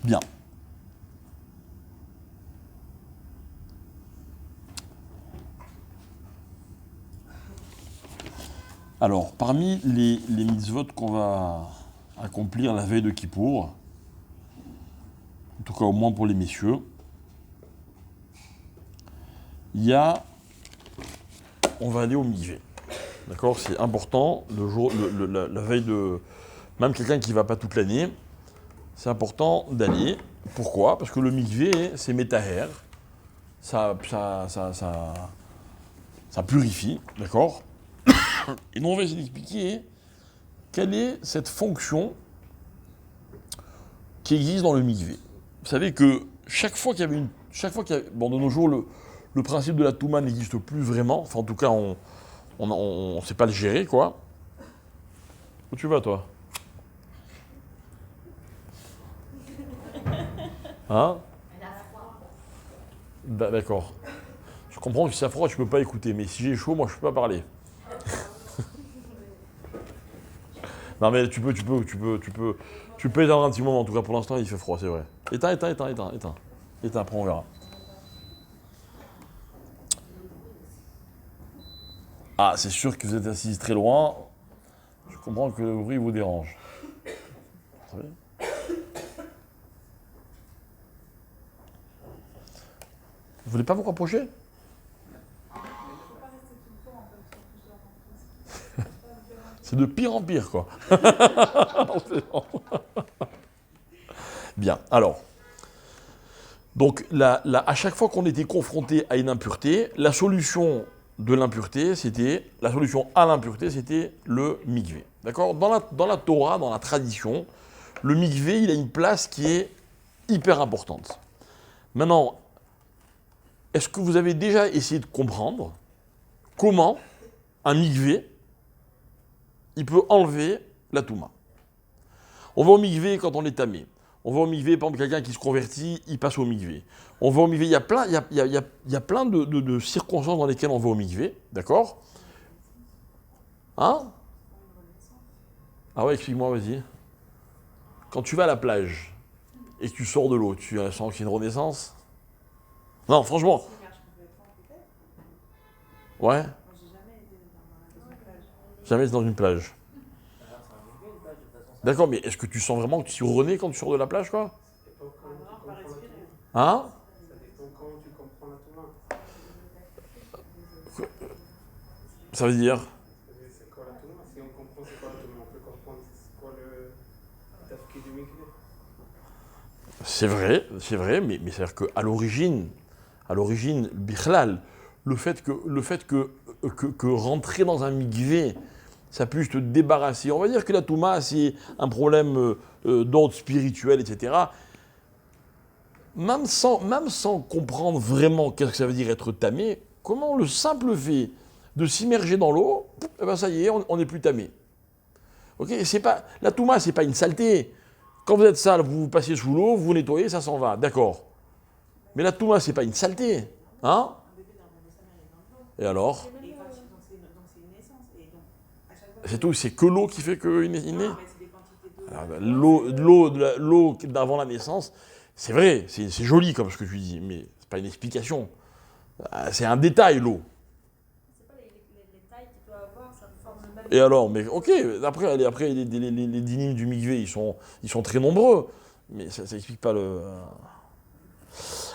Bien. Alors, parmi les mitzvot qu'on va accomplir la veille de Kippour, en tout cas au moins pour les messieurs, il y a, on va aller au mikvé. D'accord, c'est important, la veille de, même quelqu'un qui ne va pas toute l'année, c'est important d'aller. Pourquoi? Parce que le mikvé, c'est métaher, ça purifie, d'accord? Et nous on va essayer d'expliquer quelle est cette fonction qui existe dans le mikvé. Vous savez que chaque fois qu'il y avait bon, de nos jours, le principe de la Touma n'existe plus vraiment. Enfin, en tout cas, on ne sait pas le gérer, quoi. Où tu vas, toi? Hein? D'accord. Je comprends que si ça froid, tu peux pas écouter, mais si j'ai chaud, moi, je peux pas parler. Non, mais tu peux éteindre un petit moment. En tout cas, pour l'instant, il fait froid, c'est vrai. Éteins. Éteins, après on verra. Ah, c'est sûr que vous êtes assis très loin. Je comprends que le bruit vous dérange. Très bien. Vous voulez pas vous rapprocher? C'est de pire en pire, quoi. Non, c'est bon. Bien, alors. Donc, à chaque fois qu'on était confronté à une impureté, la solution à l'impureté, c'était le mikvé. D'accord? Dans la Torah, dans la tradition, le mikvé, il a une place qui est hyper importante. Maintenant, est-ce que vous avez déjà essayé de comprendre comment un mikvé, il peut enlever la touma? On va au mikvé quand on est tamé. On va au mikvé, par exemple, quelqu'un qui se convertit, il passe au mikvé. On va au mikvé, il y a plein de circonstances dans lesquelles on va au mikvé, d'accord? Hein? Ah ouais, explique-moi, vas-y. Quand tu vas à la plage et que tu sors de l'eau, tu sens qu'il y a une renaissance? Non, franchement. Ouais? Jamais c'est dans une plage. D'accord, mais est-ce que tu sens vraiment que tu renais quand tu sors de la plage, quoi? Hein? Ça veut dire? C'est vrai, mais c'est-à-dire qu'à l'origine, bichlal, que rentrer dans un mikvé, ça puisse te débarrasser. On va dire que la touma, c'est un problème d'ordre spirituel, etc. Même sans comprendre vraiment qu'est-ce que ça veut dire être tamé, comment le simple fait de s'immerger dans l'eau, eh ben ça y est, on n'est plus tamé. Ok, la touma, c'est pas une saleté. Quand vous êtes sale, vous passez sous l'eau, vous nettoyez, ça s'en va, d'accord. Mais la touma, c'est pas une saleté, hein? Et alors? C'est tout, c'est que l'eau qui fait qu'il naît? L'eau d'avant la naissance, c'est vrai, c'est joli comme ce que tu dis, mais c'est pas une explication. C'est un détail, l'eau. Et alors, mais ok, après les dynimes du mikvé, ils sont très nombreux, mais ça n'explique pas le.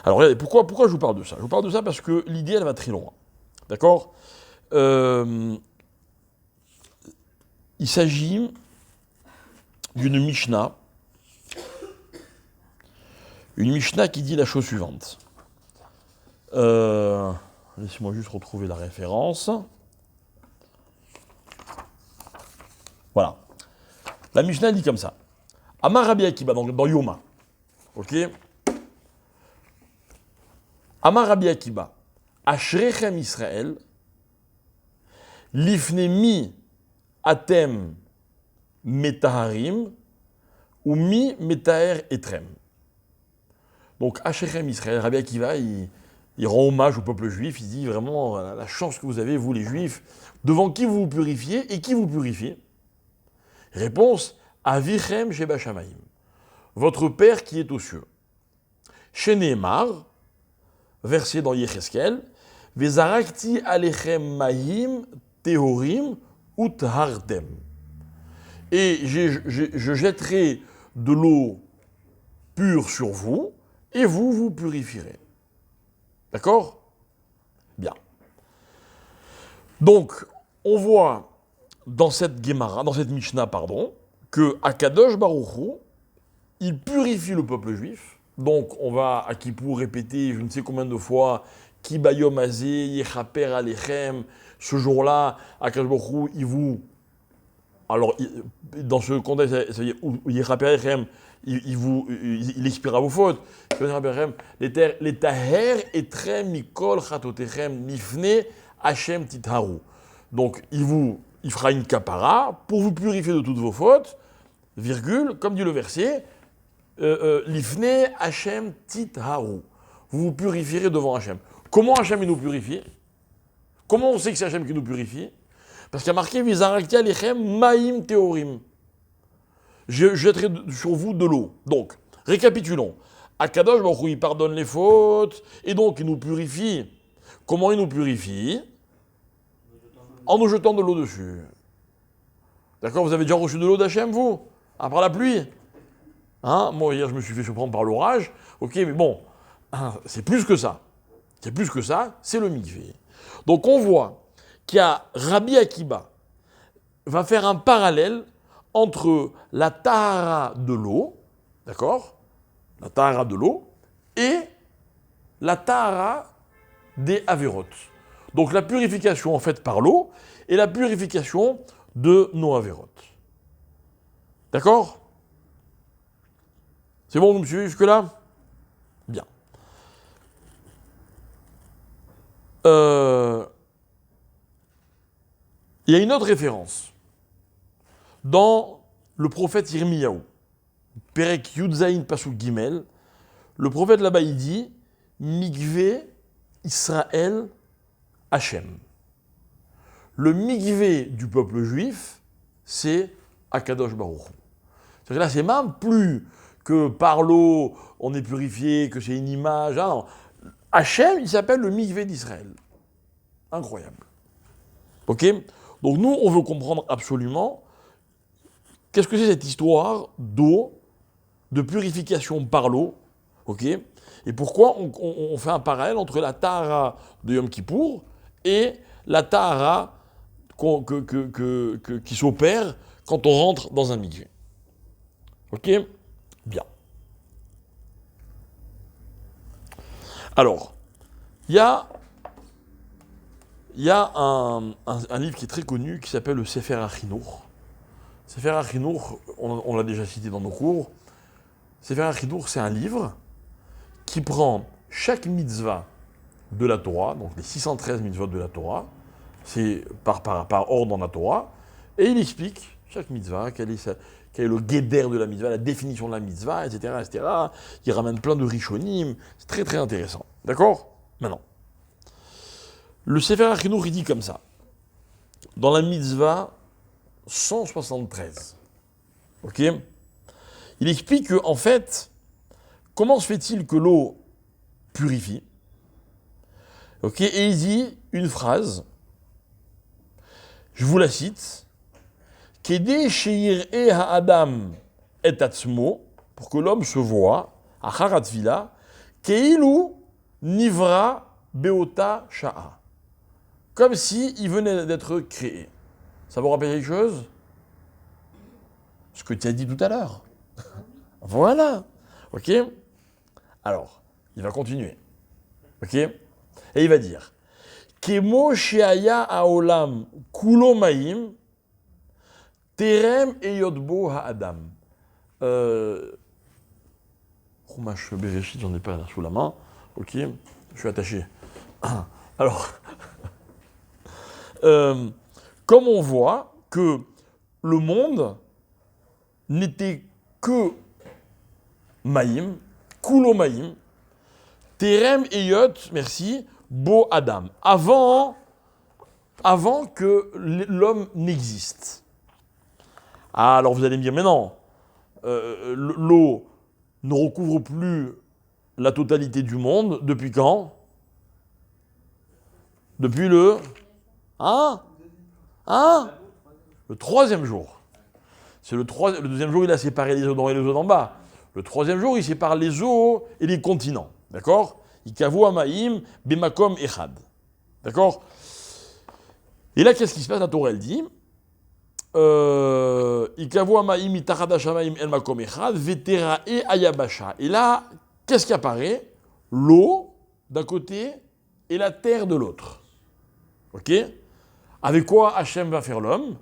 Alors regardez, pourquoi je vous parle de ça? Je vous parle de ça parce que l'idée, elle va très loin. D'accord? Il s'agit d'une Mishnah. Une Mishnah qui dit la chose suivante. Laissez-moi juste retrouver la référence. Voilà. La Mishnah dit comme ça. Amar Rabbi Akiba, dans Yoma. Ok? Amar Rabbi Akiba. Ashrechem Israël. Lifnemi atem metaharim. Ou mi metaher etrem. Donc, Ashrechem Israël, Rabbi Akiva, il rend hommage au peuple juif. Il dit vraiment la chance que vous avez, vous les juifs, devant qui vous vous purifiez et qui vous purifie. Réponse, Avichem Sheba Shamayim. votre Père qui est aux cieux. Chez Nehemar, verset dans Yecheskel, Vezarakti alechem mahim tehorim uthardem. Et je jetterai de l'eau pure sur vous, et vous vous purifierez. D'accord? Bien. Donc, on voit dans cette Gemara, dans cette Mishnah, que Akadosh Baruch Hu, il purifie le peuple juif. Donc, on va à Kippour répéter je ne sais combien de fois Ki bayom hazeh yechaper alechem. Ce jour-là, Akadosh Baruch Hu, il vous. Alors, dans ce contexte, ça veut dire yechaper alechem, il expira vos fautes. Les taher etrem mikol chatotechem nifne Hachem titharu. Donc, il fera une kapara pour vous purifier de toutes vos fautes, virgule, comme dit le verset, Lifne Hachem titharu. Vous vous purifierez devant Hachem. Comment Hachem il nous purifie? Comment on sait que c'est Hachem qui nous purifie? Parce qu'il y a marqué Vizarakti alechem ma'im teorim. Je jetterai sur vous de l'eau. Donc, récapitulons. Akadosh Baruch Hu, il pardonne les fautes, et donc il nous purifie. Comment il nous purifie? En nous jetant de l'eau dessus. D'accord? Vous avez déjà reçu de l'eau d'Hachem, vous? Après la pluie? Hein? Moi, hier, je me suis fait surprendre par l'orage. Ok, mais bon, c'est plus que ça. C'est plus que ça, c'est le mikvé. Donc, on voit qu'il y a Rabbi Akiba va faire un parallèle entre la tahara de l'eau, d'accord? La tahara de l'eau, et la tahara des avérotes. Donc la purification en fait par l'eau et la purification de nos avérotes. D'accord? C'est bon, vous me suivez jusque-là? Bien. Il y a une autre référence dans le prophète Yirmiyahu, Perek Yudzaïn Pasuk Gimel. Le prophète là-bas il dit Mikvé Israël Hachem. Le mikvé du peuple juif, c'est Akadosh Baruch Hu. C'est-à-dire que là, c'est même plus que par l'eau, on est purifié, que c'est une image. Ah non. Hachem, il s'appelle le mikvé d'Israël. Incroyable. Ok? Donc nous, on veut comprendre absolument qu'est-ce que c'est cette histoire d'eau, de purification par l'eau. Ok? Et pourquoi on fait un parallèle entre la tahara de Yom Kippour et la tahara qui s'opère quand on rentre dans un mikvé. Ok? Bien. Alors, il y a un livre qui est très connu qui s'appelle le Sefer HaChinuch. Sefer HaChinuch, on l'a déjà cité dans nos cours. Sefer HaChinuch, c'est un livre qui prend chaque mitzvah de la Torah, donc les 613 mitzvot de la Torah, c'est par ordre dans la Torah, et il explique chaque mitzvah, quel est le guéder de la mitzvah, la définition de la mitzvah, etc., etc. Il ramène plein de rishonim, c'est très très intéressant. D'accord? Maintenant, le Sefer HaChinuch, il dit comme ça, dans la mitzvah 173, ok? Il explique que, en fait, comment se fait-il que l'eau purifie? Ok, et il dit une phrase, je vous la cite, Kedé sheir e ha'adam et atzmo, pour que l'homme se voie, à Haratvila, Keilu nivra beota sha'a, comme s'il venait d'être créé. Ça vous rappelle quelque chose? Ce que tu as dit tout à l'heure. Voilà. Ok? Alors, il va continuer. Ok? Et il va dire Kemo sheaya haolam kulo maim terem eyotbo ha'adam. Chumash Bereshit, j'en ai pas sous la main. Ok? Je suis attaché. Alors, comme on voit que le monde n'était que Maïm, Kulo Maïm, Terem Eyot, merci, Bo Adam. Avant que l'homme n'existe. Ah, alors vous allez me dire, mais non, l'eau, ne recouvre plus la totalité du monde. Depuis quand? Depuis le... Hein? Hein? Le troisième jour. C'est le deuxième jour, il a séparé les eaux d'en haut et les eaux d'en bas. Le troisième jour, il sépare les eaux et les continents. D'accord? Ikavu Amaim, Bemakom Echad. D'accord? Et là, qu'est-ce qui se passe? La Torah, elle dit Ikavu Amaim, Itachad Hashamaim, El Makom Echad, Vetera et Ayabasha. Et là, qu'est-ce qui apparaît? L'eau d'un côté et la terre de l'autre. Ok? Avec quoi Hachem va faire l'homme?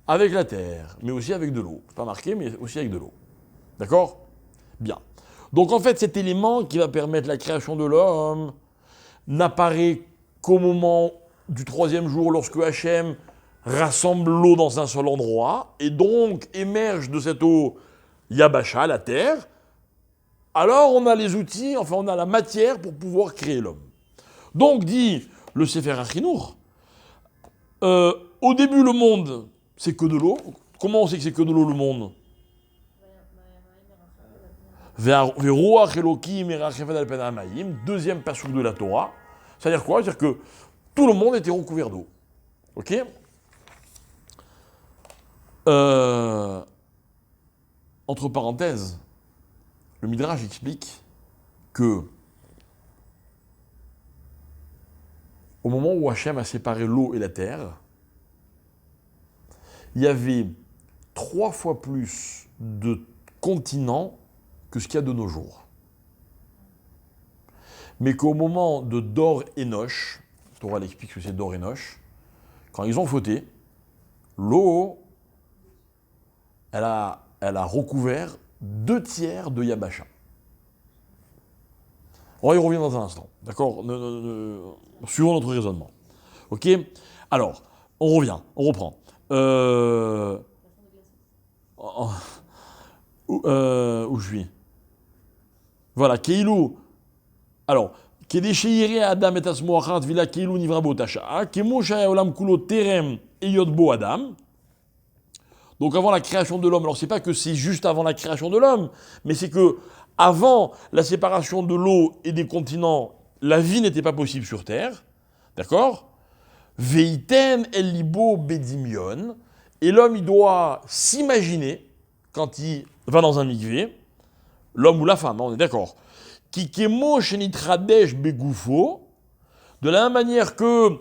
Avec la terre, mais aussi avec de l'eau. Pas marqué, mais aussi avec de l'eau. D'accord? Bien. Donc en fait, cet élément qui va permettre la création de l'homme n'apparaît qu'au moment du troisième jour, lorsque Hachem rassemble l'eau dans un seul endroit, et donc émerge de cette eau Yabasha, la terre. Alors on a les outils, enfin on a la matière pour pouvoir créer l'homme. Donc dit le Sefer HaChinuch, au début le monde, c'est que de l'eau. Comment on sait que c'est que de l'eau le monde? Deuxième passouk de la Torah. C'est-à-dire quoi? C'est-à-dire que tout le monde était recouvert d'eau. Ok? Entre parenthèses, le Midrash explique que au moment où Hachem a séparé l'eau et la terre, il y avait 3 fois plus de continents que ce qu'il y a de nos jours. Mais qu'au moment de Dor Enoch, Torah explique que c'est Dor Enoch, quand ils ont fauté, l'eau, elle a recouvert 2 tiers de Yabasha. On va y revenir dans un instant, d'accord? Suivons notre raisonnement. Ok? Alors, on revient, on reprend. Où je suis? Voilà, Keilou. Alors, Kedesheyire Adam et Asmo Achat Vila Keilou Nivra Botasha, Kemo Shaya Olam Kulo Terem Eyodbo Adam. Donc avant la création de l'homme, alors c'est pas que c'est juste avant la création de l'homme, mais c'est que avant la séparation de l'eau et des continents, la vie n'était pas possible sur Terre, d'accord? Veiten El Libo Bedimion, et l'homme il doit s'imaginer quand il va dans un mikvé, l'homme ou la femme, on est d'accord. Kikemo Shenitradesh Begoufo, de la même manière que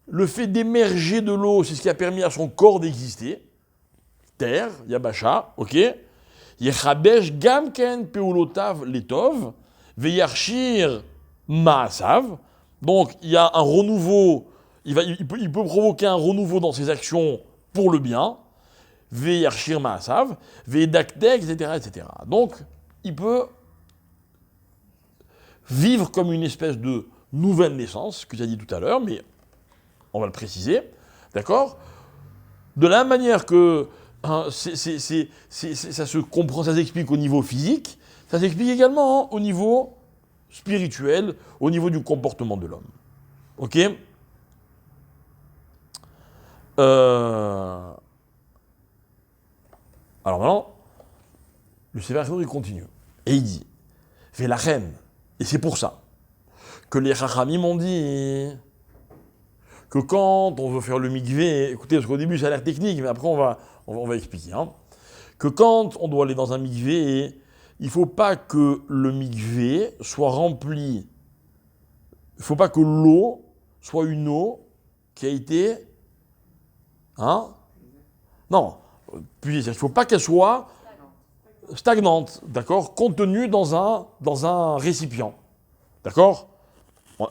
le fait d'émerger de l'eau, c'est ce qui a permis à son corps d'exister. Terre, Yabasha, ok. Yechadesh Gamken Peulotav Letov, Veyarchir Maasav. Donc il y a un renouveau, il peut provoquer un renouveau dans ses actions pour le bien. Veyarchir Maasav, Veydaktek, etc., etc. Donc il peut vivre comme une espèce de nouvelle naissance, que tu as dit tout à l'heure, mais on va le préciser, d'accord? De la même manière que ça se comprend, ça s'explique au niveau physique, ça s'explique également au niveau spirituel, au niveau du comportement de l'homme. Ok? Alors maintenant, le Sefer HaChinuch, il continue. Et il dit, fais la reine. Et c'est pour ça que les Chachamim m'ont dit que quand on veut faire le mikvé, écoutez, parce qu'au début ça a l'air technique, mais après on va expliquer, hein, que quand on doit aller dans un mikvé, il ne faut pas que le mikvé soit rempli, il ne faut pas que l'eau soit une eau qui a été, hein, non, puis il ne faut pas qu'elle soit stagnante, d'accord, contenue dans un récipient, d'accord,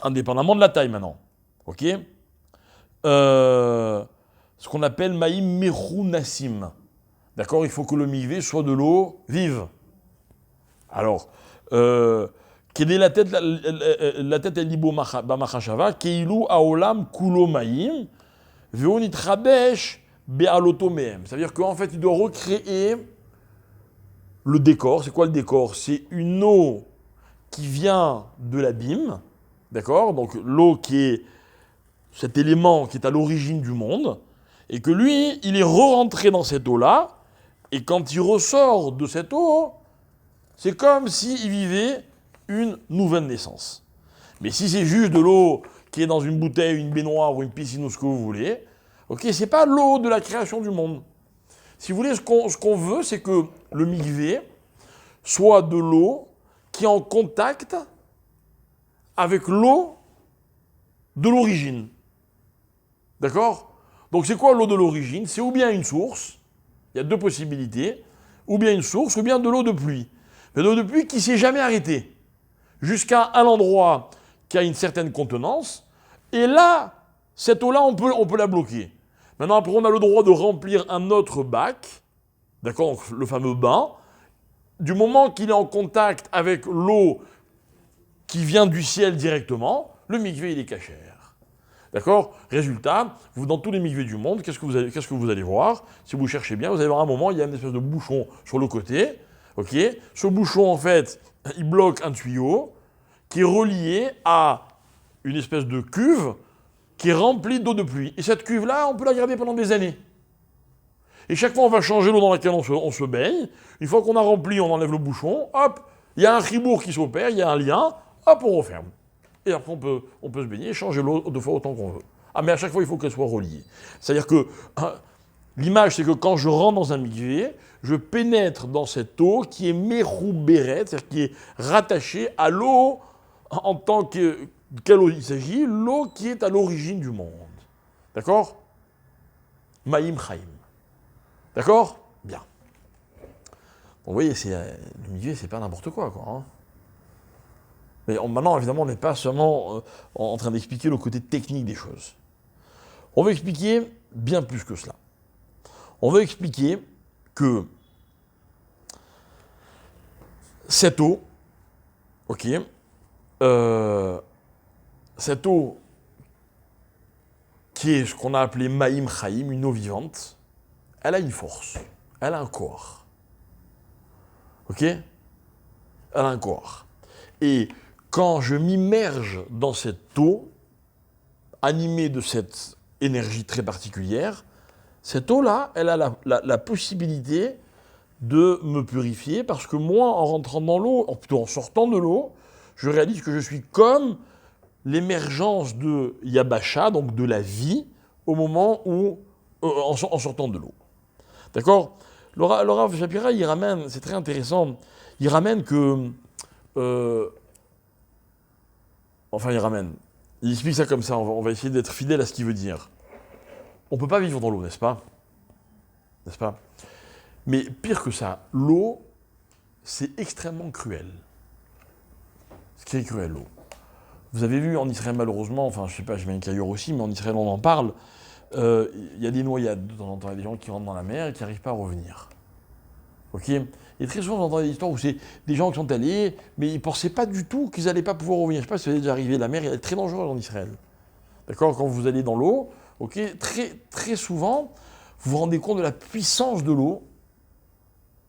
indépendamment de la taille maintenant, ok. Ce qu'on appelle Maïm Mechou Nassim. D'accord? Il faut que le mikvé soit de l'eau vive. Alors, quelle est la tête El Libo Bamachashava, Keilou Aolam Kulo Maïm, Veonit Rabesh Bealoto Mehem. C'est-à-dire qu'en fait, il doit recréer le décor. C'est quoi le décor? C'est une eau qui vient de l'abîme. D'accord? Donc, l'eau qui est cet élément qui est à l'origine du monde, et que lui, il est re-rentré dans cette eau-là, et quand il ressort de cette eau, C'est comme s'il vivait une nouvelle naissance. Mais si c'est juste de l'eau qui est dans une bouteille, une baignoire ou une piscine ou ce que vous voulez, ok, c'est pas l'eau de la création du monde. Si vous voulez, ce qu'on veut, c'est que le mikvé soit de l'eau qui est en contact avec l'eau de l'origine. D'accord? Donc c'est quoi l'eau de l'origine? C'est ou bien une source, il y a deux possibilités, ou bien une source, ou bien de l'eau de pluie. Mais de l'eau de pluie qui ne s'est jamais arrêtée, jusqu'à un endroit qui a une certaine contenance, et là, cette eau-là, on peut la bloquer. Maintenant, après, on a le droit de remplir un autre bac, d'accord, le fameux bain, du moment qu'il est en contact avec l'eau qui vient du ciel directement, le mikvé, il est cachère. D'accord? Résultat, dans tous les mikvés du monde, qu'est-ce que vous allez voir? Si vous cherchez bien, vous allez voir un moment, il y a une espèce de bouchon sur le côté. Ok? Ce bouchon, en fait, il bloque un tuyau qui est relié à une espèce de cuve qui est remplie d'eau de pluie. Et cette cuve-là, on peut la garder pendant des années. Et chaque fois, on va changer l'eau dans laquelle on se baigne. Une fois qu'on a rempli, on enlève le bouchon. Hop, il y a un chibour qui s'opère, il y a un lien. Hop, on referme. Et après, on peut se baigner et changer l'eau 2 fois autant qu'on veut. Ah, mais à chaque fois, il faut qu'elle soit reliée. C'est-à-dire que l'image, c'est que quand je rentre dans un mikvé, je pénètre dans cette eau qui est merouberet, c'est-à-dire qui est rattachée à l'eau en tant que... Quelle eau il s'agit? L'eau qui est à l'origine du monde. D'accord? Maïm Chaim. D'accord? Bien. Bon, vous voyez, le mikvé, c'est pas n'importe quoi, hein. Mais maintenant, évidemment, on n'est pas seulement en train d'expliquer le côté technique des choses. On veut expliquer bien plus que cela. On veut expliquer que cette eau, ok, cette eau qui est ce qu'on a appelé Maïm Chaim, une eau vivante, elle a une force, elle a un corps. Ok? Elle a un corps. Et quand je m'immerge dans cette eau, animée de cette énergie très particulière, cette eau-là, elle a la possibilité de me purifier parce que moi, en rentrant dans l'eau, ou plutôt en sortant de l'eau, je réalise que je suis comme l'émergence de Yabasha, donc de la vie, au moment où, en sortant de l'eau. D'accord? Le Rav Shapira, il ramène, c'est très intéressant, il ramène que... il explique ça comme ça, on va essayer d'être fidèle à ce qu'il veut dire. On ne peut pas vivre dans l'eau, n'est-ce pas? N'est-ce pas? Mais pire que ça, l'eau, c'est extrêmement cruel. C'est très cruel, l'eau. Vous avez vu en Israël, malheureusement, enfin, je sais pas, j'imagine qu'ailleurs aussi, mais en Israël, on en parle, il y a des noyades de temps en temps, il y a des gens qui rentrent dans la mer et qui n'arrivent pas à revenir. Ok? Et très souvent, j'entends des histoires où c'est des gens qui sont allés, mais ils ne pensaient pas du tout qu'ils n'allaient pas pouvoir revenir. Je ne sais pas si vous êtes déjà arrivé, la mer est très dangereuse en Israël. D'accord? Quand vous allez dans l'eau, ok, très, très souvent, vous vous rendez compte de la puissance de l'eau.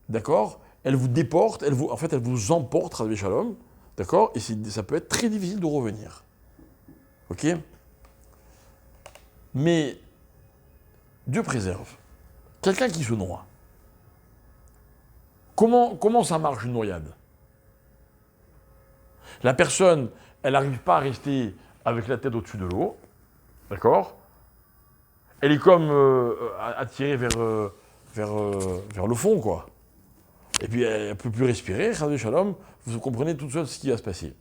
D'accord? Elle vous déporte, elle vous emporte, Rabbi Shalom. D'accord? Et ça peut être très difficile de revenir. Ok? Mais Dieu préserve. Quelqu'un qui se noie. Comment ça marche une noyade? La personne, elle n'arrive pas à rester avec la tête au-dessus de l'eau. D'accord? Elle est comme attirée vers le fond, quoi. Et puis elle ne peut plus respirer, Chadé Shalom, vous comprenez tout de suite ce qui va se passer.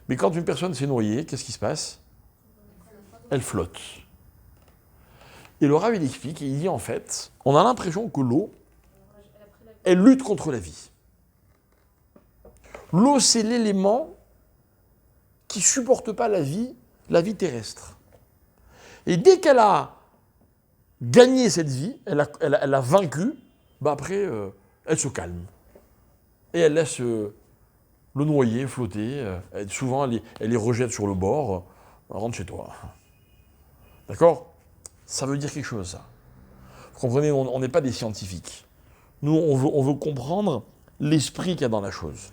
Mais quand une personne s'est noyée, qu'est-ce qui se passe? Elle flotte. Et le Rav, il explique, et il dit en fait, on a l'impression que l'eau, elle lutte contre la vie. L'eau, c'est l'élément qui ne supporte pas la vie terrestre. Et dès qu'elle a gagné cette vie, elle a vaincu, bah après, elle se calme. Et elle laisse le noyer flotter. Souvent, elle les rejette sur le bord. Rentre chez toi. D'accord? Ça veut dire quelque chose, ça. Vous comprenez, on n'est pas des scientifiques. Nous, on veut comprendre l'esprit qu'il y a dans la chose.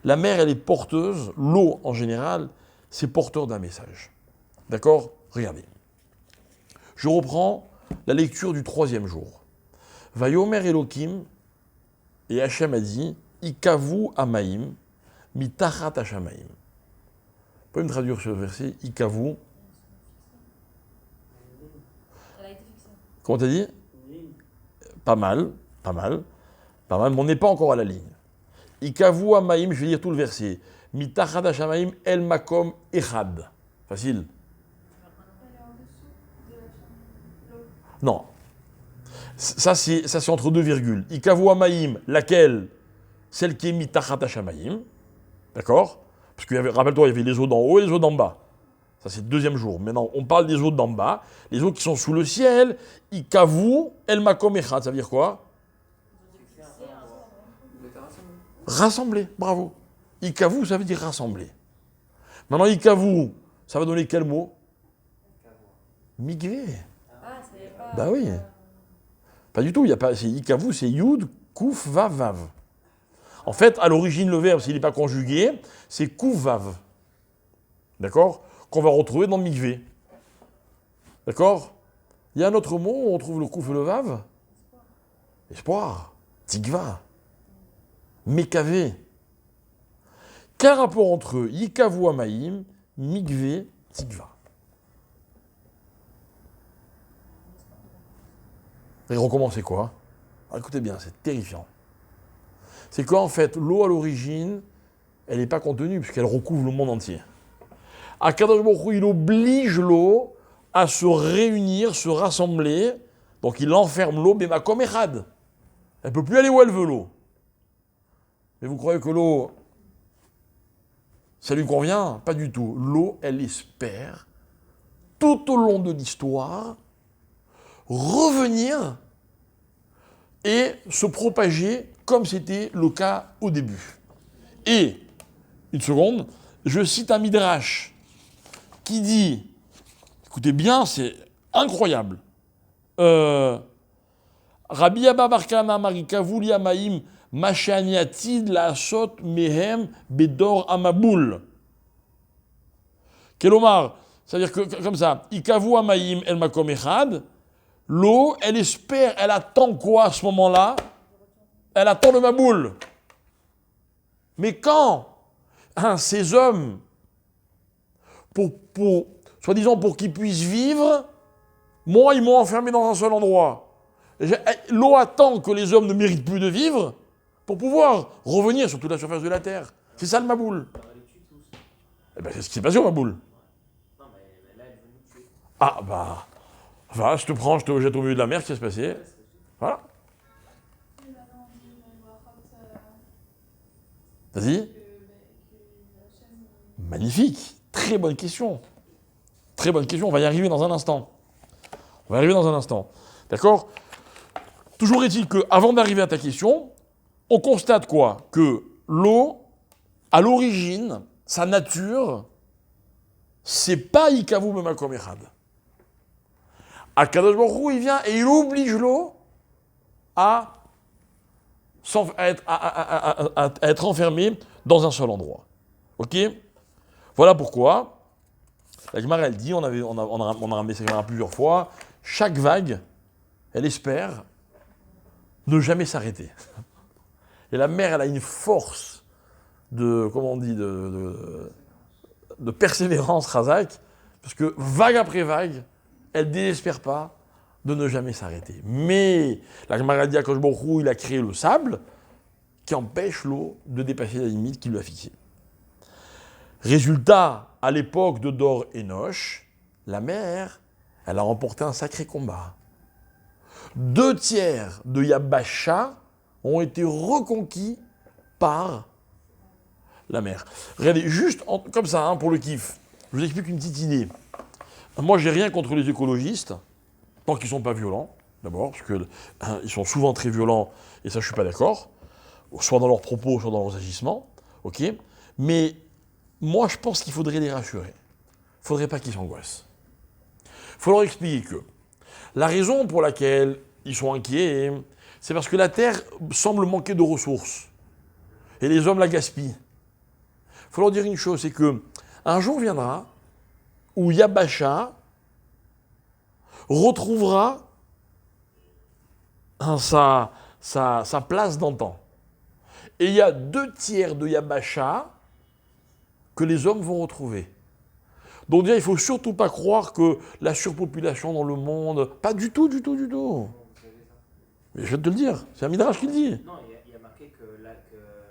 La mer, elle est porteuse, l'eau en général, c'est porteur d'un message. D'accord? Regardez. Je reprends la lecture du 3e jour. Vayomer Elohim, et Hachem a dit, Ikavu Amaim, Mitachat Hashamaim. Vous pouvez me traduire ce verset, Ikavu. Comment t'as dit? Pas mal, pas mal, pas mal, mais on n'est pas encore à la ligne. Ikavu Amaim, je vais lire tout le verset. Mitachat Hashamaim El Makom Echad. Facile. Non. Ça, c'est entre deux virgules. Ikavu Amaim, laquelle? Celle qui est Mitachat Hashamaim. D'accord? Parce que, rappelle-toi, il y avait les eaux d'en haut et les eaux d'en bas. Ça, c'est le deuxième jour. Maintenant, on parle des eaux d'en bas. Les eaux qui sont sous le ciel. Ikavu El Makom Echad. Ça veut dire quoi? Rassembler. Bravo. Ikavu, ça veut dire rassembler. Maintenant, Ikavu, ça va donner quel mot? Migvé. Bah oui. Pas du tout. Il y a pas. C'est Ikavu, c'est Yud, Kouf, Vav, Vav. En fait, à l'origine, le verbe, s'il n'est pas conjugué, c'est Kouf, Vav. D'accord? Qu'on va retrouver dans Migvé. D'accord? Il y a un autre mot où on trouve le Kouf et le Vav. Espoir. Tikva. Mekavé. Quel rapport entre eux? Ikavu Amaim, Migvé, Tikva. Et recommencer quoi? Alors, écoutez bien, c'est terrifiant. C'est qu'en fait, l'eau à l'origine, elle n'est pas contenue, puisqu'elle recouvre le monde entier. Akadosh Baruch Hu, il oblige l'eau à se réunir, se rassembler. Donc il enferme l'eau, mais comme Echad. Elle ne peut plus aller où elle veut, l'eau. Mais vous croyez que l'eau, ça lui convient? Pas du tout. L'eau, elle espère, tout au long de l'histoire, revenir et se propager comme c'était le cas au début. Et, une seconde, je cite un midrash qui dit, écoutez bien, c'est incroyable, Rabbi Abba bar Kana Marikavu Liamaim Mashaniatid la Sot Mehem Bedor Amaboul. Kelomar, c'est-à-dire que comme ça, Ikavu Amaim El Makom Echad, l'eau, elle espère, elle attend quoi à ce moment-là? Elle attend le Maboul. Mais quand ces hommes, soi-disant pour qu'ils puissent vivre, moi, ils m'ont enfermé dans un seul endroit. L'eau attend que les hommes ne méritent plus de vivre pour pouvoir revenir sur toute la surface de la Terre. C'est ça le Maboul. Eh ben, c'est ce qui s'est passé au Maboul. Ah, bah, voilà, je te prends, je te jette au milieu de la mer, qu'est-ce qui s'est passé? Voilà. Vas-y. Magnifique. Très bonne question. Très bonne question. On va y arriver dans un instant. D'accord? Toujours est-il qu'avant d'arriver à ta question, on constate quoi? Que l'eau, à l'origine, sa nature, c'est pas Ikavu Makom Echad. Akadosh Baruch Hu, il vient et il oblige l'eau à être enfermée dans un seul endroit. Ok? Voilà pourquoi, la Gemara, elle dit, on a ramené ça plusieurs fois, chaque vague, elle espère ne jamais s'arrêter. Et la mer, elle a une force de persévérance, Razak, parce que vague après vague, elle ne désespère pas de ne jamais s'arrêter. Mais la Gemara dit à Akadosh Baruch Hu, il a créé le sable qui empêche l'eau de dépasser la limite qu'il lui a fixée. Résultat, à l'époque de Dor Enoch, la mer, elle a remporté un sacré combat. 2/3 de Yabasha ont été reconquis par la mer. Regardez, juste comme ça, pour le kiff, je vous explique une petite idée. Moi, j'ai rien contre les écologistes, tant qu'ils ne sont pas violents, d'abord, parce qu'ils sont souvent très violents, et ça, je ne suis pas d'accord, soit dans leurs propos, soit dans leurs agissements, ok? Mais moi, je pense qu'il faudrait les rassurer. Il ne faudrait pas qu'ils s'angoissent. Il faut leur expliquer que la raison pour laquelle ils sont inquiets, c'est parce que la Terre semble manquer de ressources. Et les hommes la gaspillent. Il faut leur dire une chose, c'est que un jour viendra où Yabasha retrouvera sa place d'antan. Et il y a 2 tiers de Yabasha que les hommes vont retrouver. Donc déjà, il ne faut surtout pas croire que la surpopulation dans le monde... Pas du tout, du tout, du tout. Mais je vais te le dire, c'est un Midrash qui le dit. Non, il y a marqué que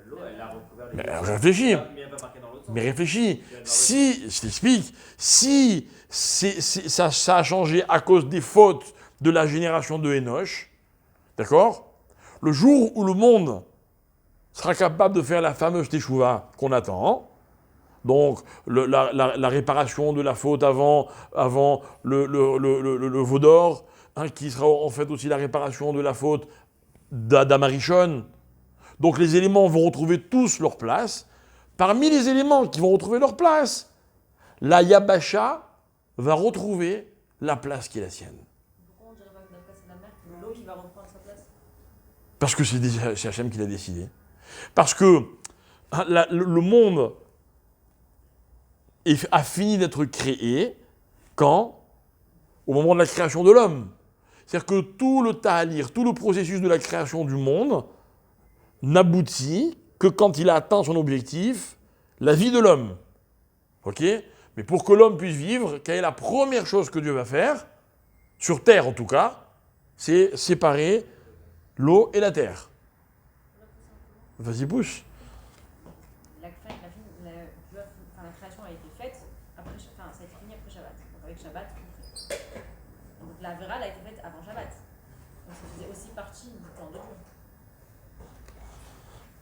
l'eau, elle a recouvert les Mais deux. réfléchis. Mais il n'y a pas marqué dans l'autre sens. Mais réfléchis. Si, je t'explique, si ça a changé à cause des fautes de la génération de Enoch, d'accord? Le jour où le monde sera capable de faire la fameuse teshuva qu'on attend, donc la réparation de la faute avant le veau d'or, hein, qui sera en fait aussi la réparation de la faute d'Adam Arishon. Donc les éléments vont retrouver tous leur place. Parmi les éléments qui vont retrouver leur place, la Yabasha va retrouver la place qui est la sienne. Pourquoi on dirait pas que d'après c'est la mer, que l'eau qui va reprendre sa place? Parce que c'est Hachem qui l'a décidé. Parce que le monde a fini d'être créé quand? Au moment de la création de l'homme. C'est-à-dire que tout le ta'alir, tout le processus de la création du monde n'aboutit que quand il a atteint son objectif, la vie de l'homme. Ok? Mais pour que l'homme puisse vivre, quelle est la première chose que Dieu va faire, sur terre en tout cas, c'est séparer l'eau et la terre. Vas-y, pousse. La création a été faite, après, ça a été fini après Shabbat. Donc avec Shabbat, donc la Vera a été faite avant Shabbat. Donc ça faisait aussi partie du plan de Dieu.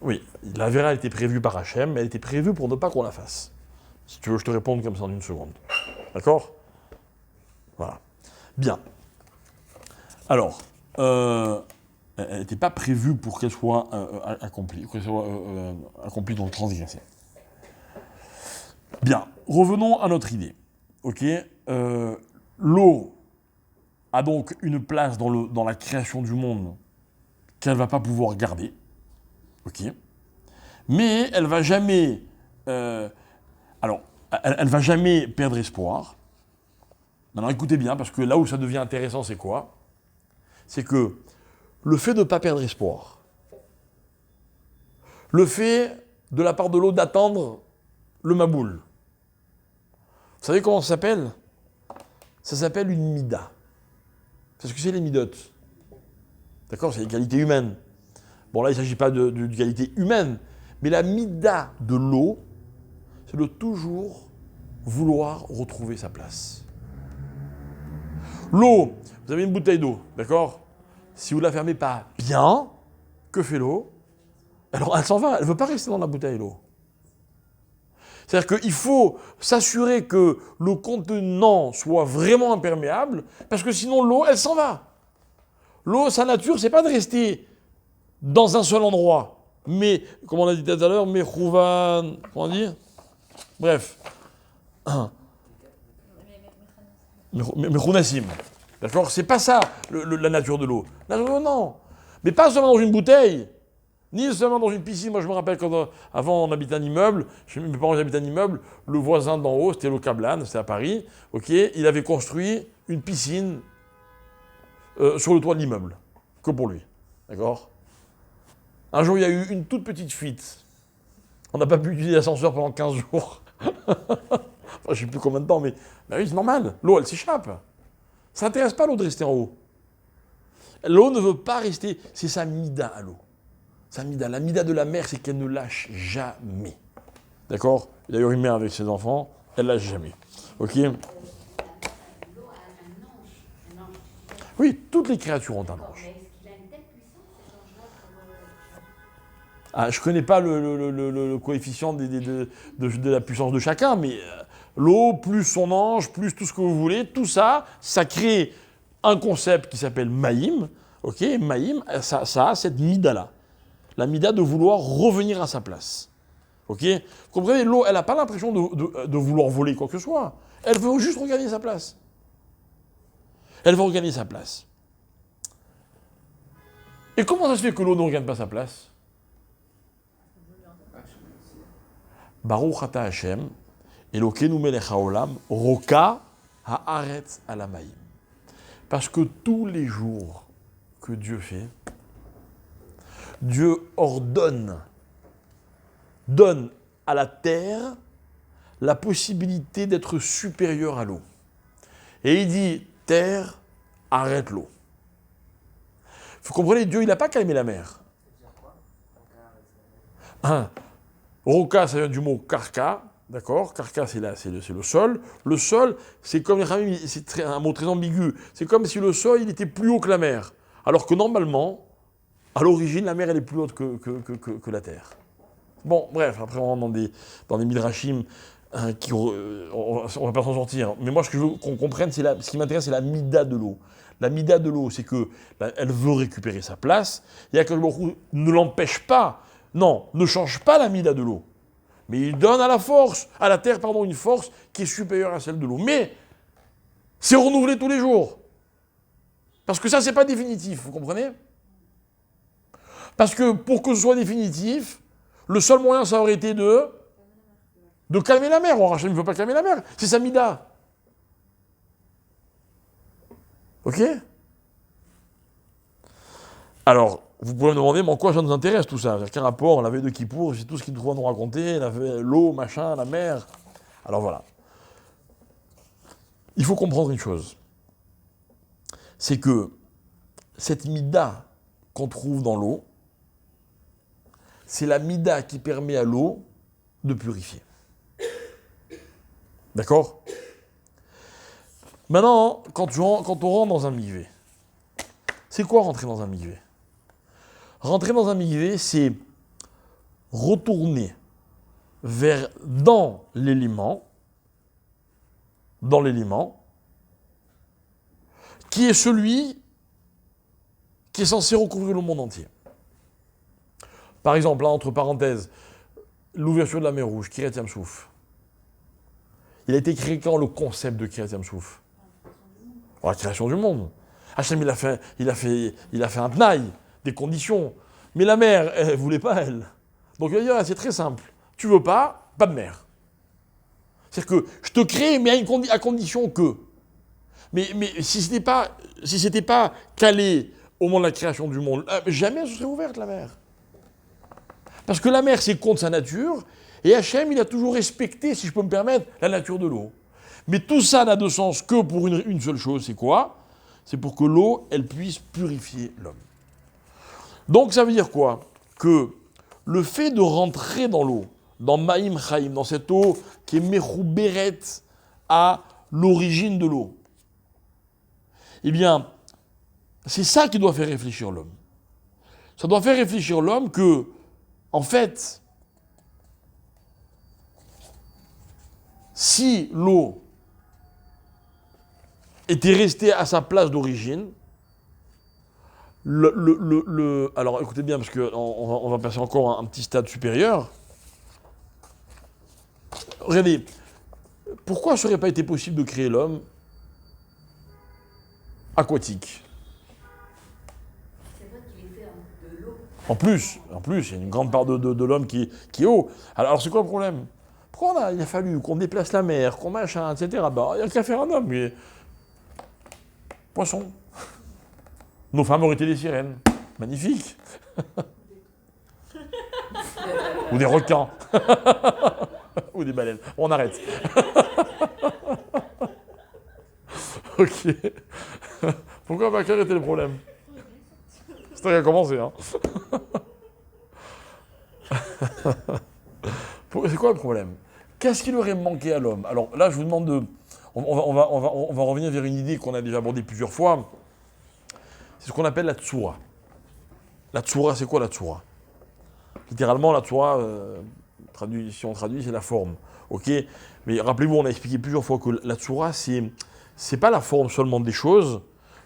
Oui, la Vera a été prévue par Hachem, mais elle était prévue pour ne pas qu'on la fasse. Si tu veux, je te réponds comme ça en une seconde. D'accord? Voilà. Bien. Alors, elle n'était pas prévue pour qu'elle soit accomplie, dans le transgressé. Bien, revenons à notre idée. Ok, l'eau a donc une place dans la création du monde qu'elle ne va pas pouvoir garder. Ok, mais elle va jamais, elle va jamais perdre espoir. Maintenant, écoutez bien, parce que là où ça devient intéressant, c'est quoi? C'est que le fait de ne pas perdre espoir, le fait de la part de l'eau d'attendre le maboul, vous savez comment ça s'appelle? Ça s'appelle une mida. C'est ce que c'est les midotes. D'accord? C'est les qualités humaines. Bon, là, il ne s'agit pas de qualité humaine, mais la mida de l'eau, c'est de toujours vouloir retrouver sa place. L'eau, vous avez une bouteille d'eau, d'accord? Si vous ne la fermez pas bien, que fait l'eau? Alors, elle s'en va, elle ne veut pas rester dans la bouteille, l'eau. C'est-à-dire qu'il faut s'assurer que le contenant soit vraiment imperméable, parce que sinon, l'eau, elle s'en va. L'eau, sa nature, c'est pas de rester dans un seul endroit. Mais, comme on a dit tout à l'heure, mechouvan, comment dire? Bref. Mechounassim. D'accord? C'est pas ça, la nature de l'eau. La nature de l'eau, non. Mais pas seulement dans une bouteille, ni seulement dans une piscine. Moi, je me rappelle quand, avant, on habitait un immeuble, mes parents habitaient un immeuble, le voisin d'en haut, c'était le Cablan, c'était à Paris, ok, il avait construit une piscine sur le toit de l'immeuble, que pour lui. D'accord? Un jour, il y a eu une toute petite fuite. On n'a pas pu utiliser l'ascenseur pendant 15 jours. Enfin, je ne sais plus combien de temps, mais oui, c'est normal. L'eau, elle s'échappe. Ça n'intéresse pas l'eau de rester en haut. L'eau ne veut pas rester. C'est sa mida à l'eau. Sa mida. La mida de la mer, c'est qu'elle ne lâche jamais. D'accord? D'ailleurs, une mère avec ses enfants, elle ne lâche jamais. Ok? L'eau a un ange. Oui, toutes les créatures ont un ange. Mais est-ce qu'il a une telle puissance, cet ange-là, pour... Ah, je ne connais pas le coefficient de la puissance de chacun, mais l'eau, plus son ange, plus tout ce que vous voulez, tout ça, ça crée un concept qui s'appelle Maïm. Ok, Maïm, ça a cette mida-là. La mida de vouloir revenir à sa place. Ok? Vous comprenez, l'eau, elle n'a pas l'impression de vouloir voler quoi que ce soit. Elle veut juste regagner sa place. Elle veut regagner sa place. Et comment ça se fait que l'eau ne regagne pas sa place? Baruch ata Hashem, Elokeinu melech haolam, roka haaretz alamaim. Parce que tous les jours que Dieu fait, Dieu ordonne donne à la terre la possibilité d'être supérieure à l'eau. Et il dit, terre, arrête l'eau. Vous comprenez, Dieu, il n'a pas calmé la mer. Roka, ça vient du mot karka, d'accord? Karka, c'est le sol. Le sol, c'est comme c'est un mot très ambigu. C'est comme si le sol, il était plus haut que la mer. Alors que normalement, à l'origine, la mer, elle est plus haute que la terre. Bon, bref, après, on rentre dans des midrashim on va pas s'en sortir. Mais moi, ce que je veux qu'on comprenne, ce qui m'intéresse, c'est la mida de l'eau. La mida de l'eau, c'est qu'elle veut récupérer sa place. Et Akadosh Baruch Hu ne l'empêche pas. Non, ne change pas la mida de l'eau. Mais il donne à la terre, une force qui est supérieure à celle de l'eau. Mais c'est renouvelé tous les jours. Parce que ça, c'est pas définitif, vous comprenez? Parce que pour que ce soit définitif, le seul moyen, ça aurait été de calmer la mer. Hachem ne veut pas calmer la mer. C'est sa mida. Ok? Alors, vous pouvez me demander, mais en quoi ça nous intéresse tout ça? Quel rapport, la veille de Kippour, c'est tout ce qu'il doit nous raconter, l'eau, machin, la mer. Alors voilà. Il faut comprendre une chose. C'est que cette mida qu'on trouve dans l'eau, c'est la mida qui permet à l'eau de purifier. D'accord? Maintenant, quand on rentre dans un mikvé, c'est quoi rentrer dans un mikvé? Rentrer dans un mikvé, c'est retourner dans l'élément, qui est celui qui est censé recouvrir le monde entier. Par exemple, là, entre parenthèses, l'ouverture de la mer Rouge, Kiryat Yam-Souf. Il a été créé quand, le concept de Kiryat Yam-Souf? La création du monde. Hachem, il a fait un tnaï, des conditions. Mais la mer, elle ne voulait pas, elle. Donc il va dire, c'est très simple. Tu veux pas de mer. C'est-à-dire que je te crée, mais à condition que. Mais si c'était pas calé au moment de la création du monde, jamais elle se serait ouverte, la mer. Parce que la mer, c'est contre sa nature, et Hachem, il a toujours respecté, si je peux me permettre, la nature de l'eau. Mais tout ça n'a de sens que pour une seule chose, c'est quoi? C'est pour que l'eau, elle puisse purifier l'homme. Donc ça veut dire quoi? Que le fait de rentrer dans l'eau, dans Maïm Chaim, dans cette eau qui est Mechouberet à l'origine de l'eau, eh bien, c'est ça qui doit faire réfléchir l'homme. Ça doit faire réfléchir l'homme que, en fait, si l'eau était restée à sa place d'origine, alors écoutez bien, parce qu'on va passer encore un petit stade supérieur. Regardez, pourquoi ça n'aurait pas été possible de créer l'homme aquatique? C'est vrai qu'il est fait de l'eau. En plus, il y a une grande part de l'homme qui est haut. Alors c'est quoi le problème? Pourquoi il a fallu qu'on déplace la mer, qu'on machin, etc. Il n'y a qu'à faire un homme, mais... Poisson. Nos femmes auraient été des sirènes. Magnifique. Ou des requins. Ou des baleines. On arrête. Ok. Pourquoi quel était le problème? C'est toi qui a commencé, hein. C'est quoi le problème? Qu'est-ce qui aurait manqué à l'homme? Alors là, je vous demande de... On va revenir vers une idée qu'on a déjà abordée plusieurs fois. C'est ce qu'on appelle la tsura. La tsura, c'est quoi la tsura? Littéralement, la tsura, si on traduit, c'est la forme. Ok? Mais rappelez-vous, on a expliqué plusieurs fois que la tsura, c'est pas la forme seulement des choses.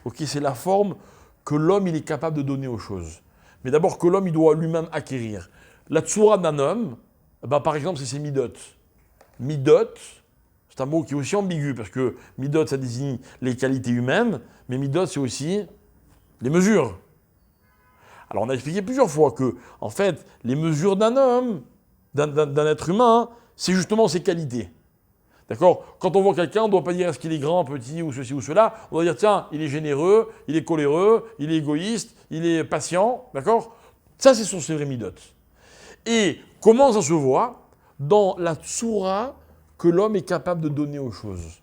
Ok? C'est la forme que l'homme il est capable de donner aux choses. Mais d'abord que l'homme il doit lui-même acquérir. La tsura d'un homme, par exemple, c'est ses midot. Midot, c'est un mot qui est aussi ambigu, parce que midot, ça désigne les qualités humaines, mais midot, c'est aussi les mesures. Alors on a expliqué plusieurs fois que, en fait, les mesures d'un homme, d'un être humain, c'est justement ses qualités. D'accord? Quand on voit quelqu'un, on ne doit pas dire est-ce qu'il est grand, petit, ou ceci ou cela. On doit dire, tiens, il est généreux, il est coléreux, il est égoïste, il est patient. D'accord? Ça, c'est son vrai midot. Et Comment ça se voit? Dans la tsoura que l'homme est capable de donner aux choses.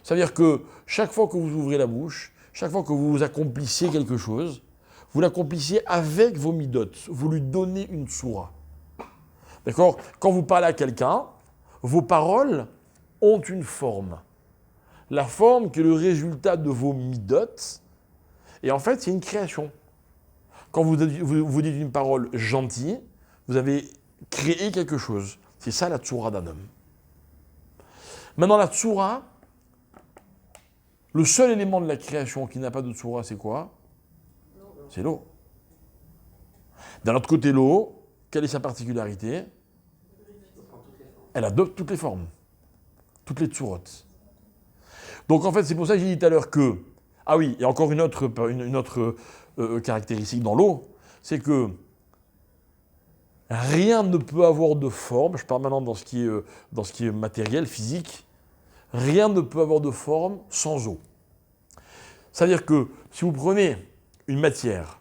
C'est-à-dire que chaque fois que vous ouvrez la bouche, chaque fois que vous accomplissez quelque chose, vous l'accomplissez avec vos midotes. Vous lui donnez une tsoura. D'accord? Quand vous parlez à quelqu'un, vos paroles ont une forme. La forme qui est le résultat de vos midotes. Et en fait, c'est une création. Quand vous dites une parole gentille, vous avez créé quelque chose. C'est ça la tsoura d'un homme. Maintenant, la tsoura, le seul élément de la création qui n'a pas de tsoura, c'est quoi? C'est l'eau. D'un autre côté, l'eau, quelle est sa particularité? Elle adopte toutes les formes, toutes les tsurotes. Donc en fait, c'est pour ça que j'ai dit tout à l'heure que, ah oui, il y a encore une autre caractéristique dans l'eau, c'est que rien ne peut avoir de forme, je parle maintenant dans ce qui est matériel, physique, rien ne peut avoir de forme sans eau. C'est-à-dire que si vous prenez une matière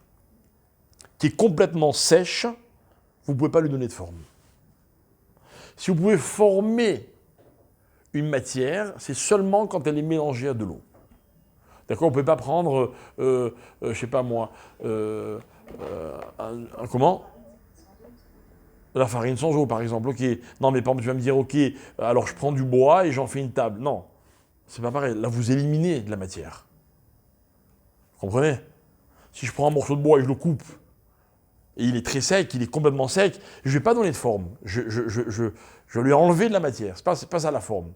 qui est complètement sèche, vous ne pouvez pas lui donner de forme. Si vous pouvez former une matière, c'est seulement quand elle est mélangée à de l'eau. D'accord? On ne peut pas prendre, je ne sais pas moi, comment? La farine sans eau, par exemple. Ok. Non, mais par exemple, tu vas me dire, ok, alors je prends du bois et j'en fais une table. Non, c'est pas pareil. Là, vous éliminez de la matière. Vous comprenez? Si je prends un morceau de bois et je le coupe, et il est très sec, il est complètement sec, je ne vais pas donner de forme. Je lui ai enlevé de la matière. C'est pas ça la forme.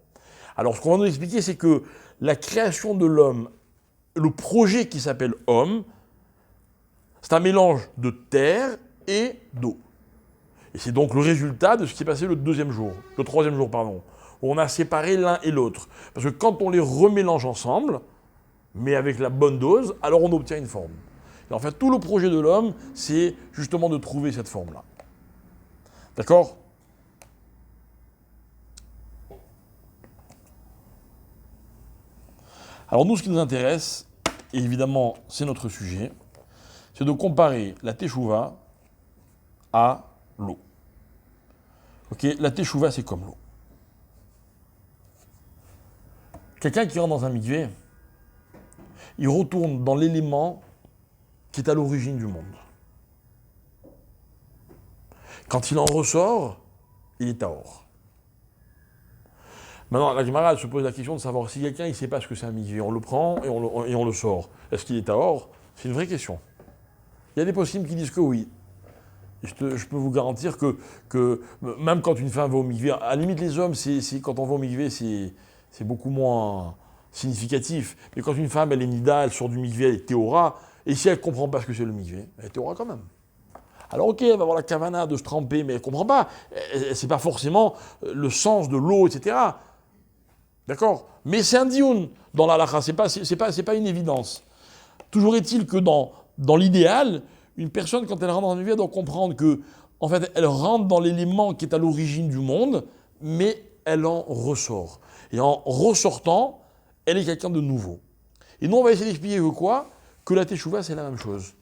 Alors, ce qu'on va nous expliquer, c'est que la création de l'homme, le projet qui s'appelle homme, c'est un mélange de terre et d'eau. Et c'est donc le résultat de ce qui s'est passé le troisième jour, pardon, où on a séparé l'un et l'autre. Parce que quand on les remélange ensemble, mais avec la bonne dose, alors on obtient une forme. Et en fait, tout le projet de l'homme, c'est justement de trouver cette forme-là. D'accord? Alors nous, ce qui nous intéresse, et évidemment, c'est notre sujet, c'est de comparer la teshuva à l'eau. Ok, la teshuva, c'est comme l'eau. Quelqu'un qui rentre dans un mikvé, il retourne dans l'élément qui est à l'origine du monde. Quand il en ressort, il est tahor. Maintenant, la Gemara se pose la question de savoir si quelqu'un ne sait pas ce que c'est un mikvé, on le prend et on le sort. Est-ce qu'il est tahor? C'est une vraie question. Il y a des possibles qui disent que oui. Et je peux vous garantir que même quand une femme va au mikvé, à la limite les hommes, quand on va au mikvé, c'est beaucoup moins significatif. Mais quand une femme, elle est nida, elle sort du mikvé, elle est théora, et si elle ne comprend pas ce que c'est le mikvé, elle est théora quand même. Alors ok, elle va avoir la kavana de se tremper, mais elle ne comprend pas. C'est pas forcément le sens de l'eau, etc. D'accord? Mais c'est un dioun dans la halakha, c'est pas une évidence. Toujours est-il que dans l'idéal, une personne, quand elle rentre dans une vie, elle doit comprendre que, en fait, elle rentre dans l'élément qui est à l'origine du monde, mais elle en ressort. Et en ressortant, elle est quelqu'un de nouveau. Et nous, on va essayer d'expliquer que quoi? Que la teshuva, c'est la même chose.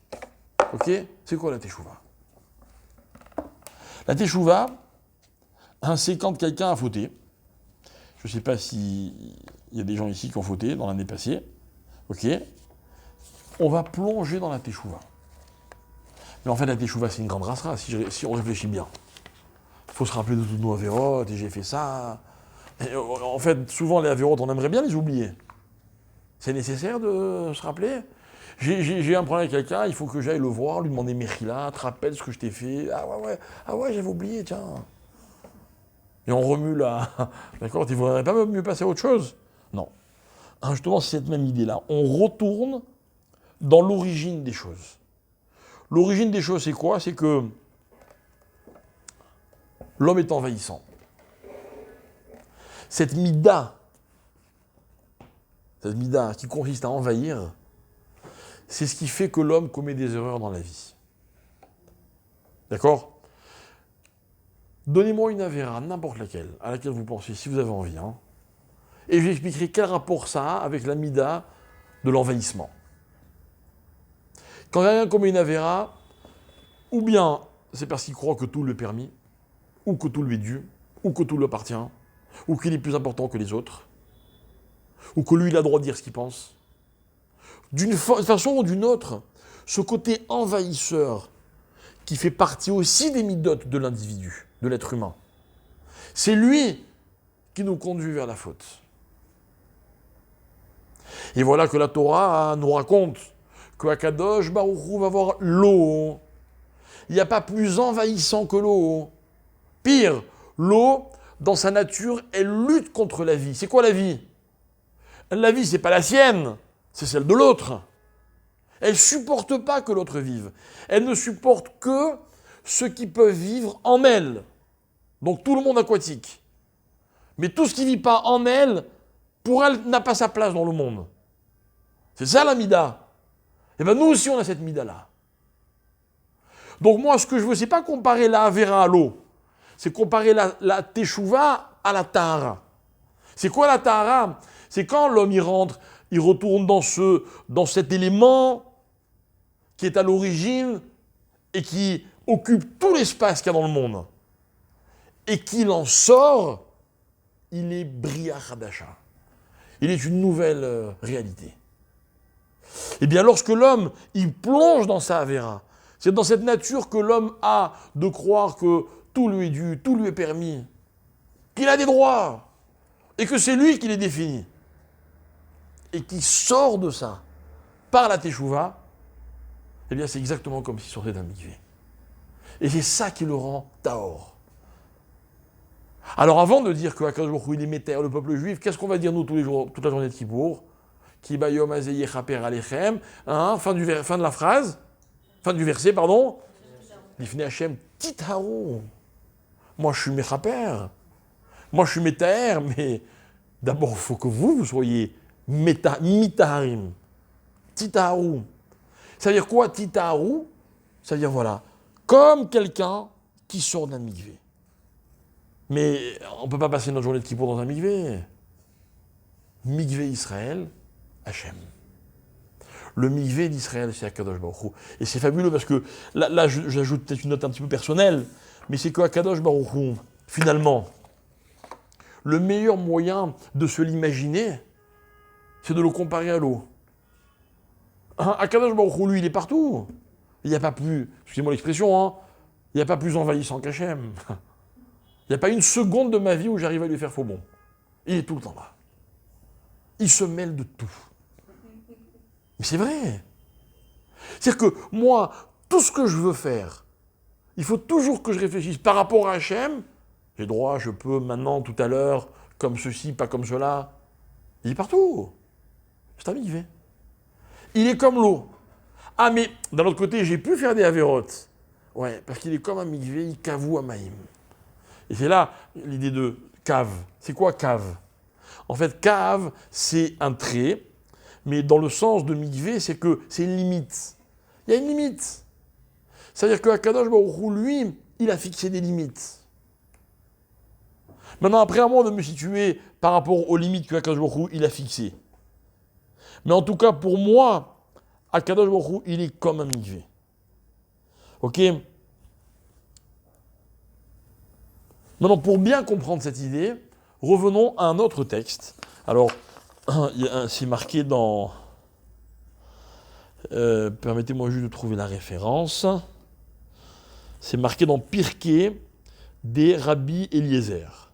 Ok? C'est quoi la teshuva? La teshuva, c'est quand quelqu'un a fauté. Je ne sais pas s'il y a des gens ici qui ont fauté dans l'année passée. Ok? On va plonger dans la teshuva. Mais en fait, la teshuva, c'est une grande rasra, si on réfléchit bien. Il faut se rappeler de toutes nos avérotes, et j'ai fait ça. Et en fait, souvent, les avérotes, on aimerait bien les oublier. C'est nécessaire de se rappeler. J'ai un problème avec quelqu'un, il faut que j'aille le voir, lui demander Mechila, te rappelle ce que je t'ai fait. Ah ouais, j'avais oublié, tiens. Et on remue là. D'accord, il ne faudrait pas mieux passer à autre chose? Non. Justement, c'est cette même idée-là. On retourne dans l'origine des choses. L'origine des choses, c'est quoi? C'est que l'homme est envahissant. Cette mida qui consiste à envahir, c'est ce qui fait que l'homme commet des erreurs dans la vie. D'accord? Donnez-moi une avéra, n'importe laquelle, à laquelle vous pensez, si vous avez envie, et je vous expliquerai quel rapport ça a avec la mida de l'envahissement. Quand quelqu'un commet une avéra, ou bien c'est parce qu'il croit que tout le permis, ou que tout lui est dû, ou que tout lui appartient, ou qu'il est plus important que les autres, ou que lui, il a le droit de dire ce qu'il pense. D'une façon ou d'une autre, ce côté envahisseur qui fait partie aussi des midotes de l'individu, de l'être humain, c'est lui qui nous conduit vers la faute. Et voilà que la Torah nous raconte que Akadosh Baruch Hu va voir l'eau. Il n'y a pas plus envahissant que l'eau. Pire, l'eau, dans sa nature, elle lutte contre la vie. C'est quoi la vie? La vie, c'est pas la sienne, c'est celle de l'autre. Elle ne supporte pas que l'autre vive. Elle ne supporte que ceux qui peuvent vivre en elle. Donc tout le monde aquatique. Mais tout ce qui ne vit pas en elle, pour elle, n'a pas sa place dans le monde. C'est ça la mida. Et bien nous aussi, on a cette mida-là. Donc moi, ce que je veux, c'est pas comparer la Avera à l'eau. C'est comparer la Teshuvah à la Tahara. C'est quoi la Tahara? C'est quand l'homme y rentre, il retourne dans cet élément qui est à l'origine et qui occupe tout l'espace qu'il y a dans le monde. Et qu'il en sort, il est Bria Hadasha. Il est une nouvelle réalité. Eh bien, lorsque l'homme, il plonge dans sa Avera, c'est dans cette nature que l'homme a de croire que tout lui est dû, tout lui est permis, qu'il a des droits, et que c'est lui qui les définit. Et qui sort de ça par la Teshuvah, eh bien, c'est exactement comme s'il sortait d'un mikvé. Et c'est ça qui le rend Tahor. Alors, avant de dire que Akadosh Baruch Hu, il est Méter, le peuple juif, qu'est-ce qu'on va dire nous tous les jours, toute la journée de Kippour? Ki bayom hazeh yechaper alechem, fin de la phrase, fin du verset, pardon. Lifnei Hashem titharu. Moi, je suis Mechaper. Moi, je suis Méter, mais d'abord, il faut que vous soyez mitaharim. Titharu. Ça veut dire quoi, titharu? Ça veut dire, voilà, comme quelqu'un qui sort d'un mikvé. Mais on ne peut pas passer notre journée de Kippour dans un mikvé. Mikvé Israël, Hachem. Le mikvé d'Israël, c'est Akadosh Baruch Hu. Et c'est fabuleux parce que, là j'ajoute peut-être une note un petit peu personnelle, mais c'est qu'Akadosh Baruch Hu, finalement, le meilleur moyen de se l'imaginer, c'est de le comparer à l'eau. Akadosh Baruch Hu, lui, il est partout. Il n'y a pas plus, excusez-moi l'expression, il n'y a pas plus envahissant qu'Hachem. Il n'y a pas une seconde de ma vie où j'arrive à lui faire faux bon. Il est tout le temps là. Il se mêle de tout. Mais c'est vrai. C'est-à-dire que moi, tout ce que je veux faire, il faut toujours que je réfléchisse par rapport à Hachem. J'ai droit, je peux, maintenant, tout à l'heure, comme ceci, pas comme cela. Il est partout. C'est un mikvé. Il est comme l'eau. Ah, mais d'un autre côté, j'ai pu faire des avérotes. Ouais, parce qu'il est comme un mikvé, il kavou amaïm. Et c'est là l'idée de cave. C'est quoi cave? En fait, cave, c'est un trait, mais dans le sens de mikvé, c'est que c'est une limite. Il y a une limite. C'est-à-dire qu'Akadosh Baruch Hu, lui, il a fixé des limites. Maintenant, après, à moi de me situer par rapport aux limites que Akadosh Baruch Hu, il a fixées. Mais en tout cas, pour moi, Akadosh Baruch Hu, il est comme un mikvé. Ok? Maintenant, pour bien comprendre cette idée, revenons à un autre texte. Alors, c'est marqué dans... permettez-moi juste de trouver la référence. C'est marqué dans Pirkei des Rabbi Eliezer.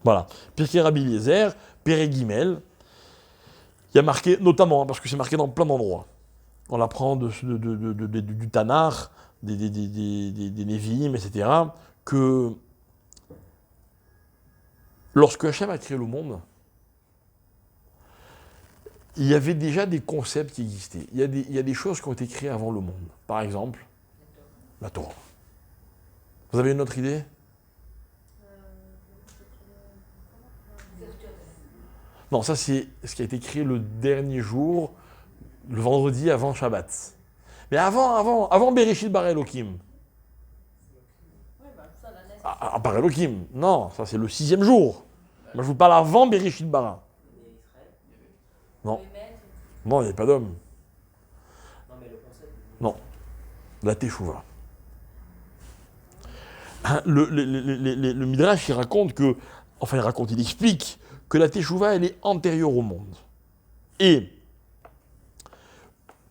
Voilà. Pirkei Rabbi Eliezer, Péré Guimel. Il y a marqué, notamment, parce que c'est marqué dans plein d'endroits. On l'apprend du Tanakh, des Nevi'im, etc., que lorsque Hachem a créé le monde, il y avait déjà des concepts qui existaient. Il y a des choses qui ont été créées avant le monde. Par exemple, la Torah. Vous avez une autre idée? Non, ça c'est ce qui a été créé le dernier jour, le vendredi avant Shabbat. Mais avant Bereshit Bara Elohim. Bara Elohim, non, ça c'est le 6e jour. Moi je vous parle avant Bereshit Bara. Non. Non, il n'y avait pas d'homme. Non, mais le concept. Non. la Teshuvah. Le Midrash, il explique que la Teshuvah, elle est antérieure au monde. Et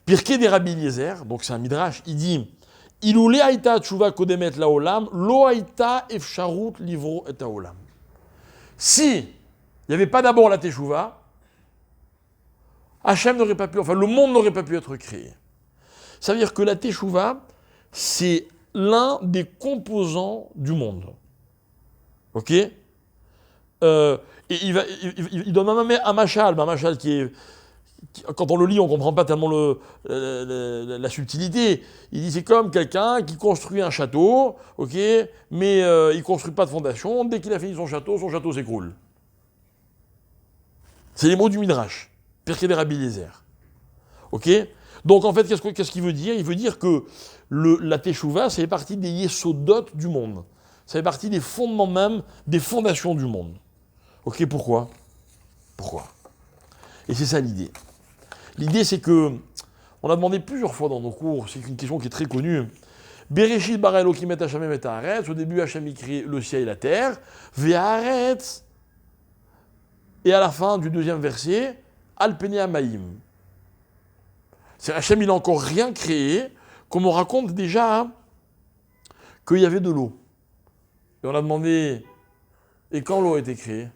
Pirkei des Rabbi Eliezer, donc c'est un Midrash, il dit Iloulé haïta tshuva kodemet laolam, lo haïta efsharut livro et haolam. Si il n'y avait pas d'abord la Teshuvah, Hachem n'aurait pas pu, le monde n'aurait pas pu être créé. Ça veut dire que la Teshuvah, c'est l'un des composants du monde. Ok et il donne même un machal qui, quand on le lit, on ne comprend pas tellement la subtilité. Il dit c'est comme quelqu'un qui construit un château, ok, mais il ne construit pas de fondation. Dès qu'il a fini son château s'écroule. C'est les mots du Midrash, Pirkei des Rabbi Eliezer. Ok. Donc en fait, qu'est-ce qu'il veut dire? Il veut dire que la Teshuvah, ça fait partie des yesodot du monde. Ça fait partie des fondements même, des fondations du monde. Ok, pourquoi? Et c'est ça l'idée. L'idée, c'est que, on a demandé plusieurs fois dans nos cours, c'est une question qui est très connue. Bereshit bara Elokim et Hashamim et haaretz. Au début, Hachem y crée le ciel et la terre. Ve'haaretz. Et à la fin du deuxième verset, Al Pnei Hamayim. C'est Hachem, il n'a encore rien créé, comme on raconte déjà qu'il y avait de l'eau. Et on a demandé, et quand l'eau a été créée?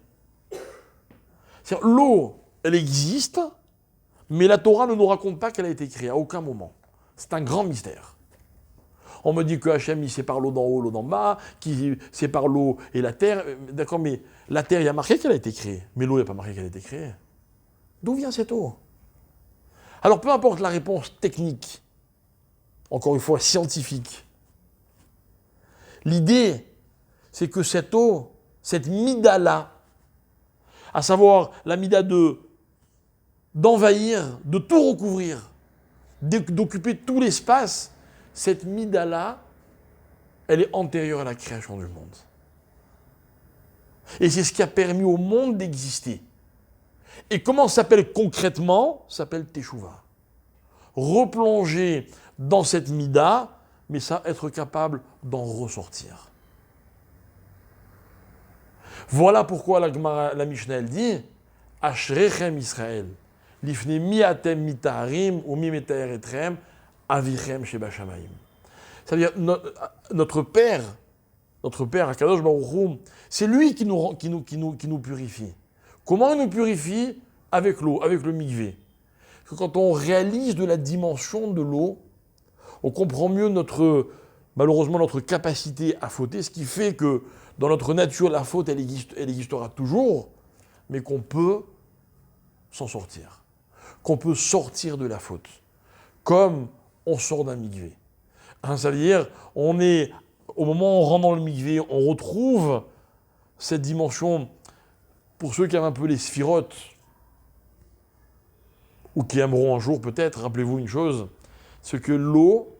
C'est-à-dire, l'eau, elle existe, mais la Torah ne nous raconte pas qu'elle a été créée à aucun moment. C'est un grand mystère. On me dit que Hachem, il sépare l'eau d'en haut, l'eau d'en bas, qu'il sépare l'eau et la terre. D'accord, mais la terre, il y a marqué qu'elle a été créée, mais l'eau, il n'y a pas marqué qu'elle a été créée. D'où vient cette eau? Alors, peu importe la réponse technique, encore une fois scientifique, l'idée, c'est que cette eau, cette mida-là, à savoir la mida d'envahir, de tout recouvrir, d'occuper tout l'espace, cette mida-là, elle est antérieure à la création du monde. Et c'est ce qui a permis au monde d'exister. Et comment ça s'appelle concrètement? Ça s'appelle Teshuvah. Replonger dans cette mida, mais ça, être capable d'en ressortir. Voilà pourquoi la Mishnah, elle dit Ashrechem Israël, lifne miatem mitaharim ou mi metaher etrem, avichem sheba shamayim. C'est-à-dire, notre Père, Akadosh Baruch Hu, c'est lui qui nous purifie. Comment il nous purifie? Avec l'eau, avec le mikvé. Parce que quand on réalise de la dimension de l'eau, on comprend mieux malheureusement notre capacité à fauter, ce qui fait que dans notre nature, la faute, elle existera toujours, mais qu'on peut s'en sortir. Qu'on peut sortir de la faute. Comme on sort d'un mikvé. Ça veut dire, au moment où on rentre dans le mikvé, on retrouve cette dimension, pour ceux qui aiment un peu les sphirotes, ou qui aimeront un jour peut-être, rappelez-vous une chose, c'est que l'eau,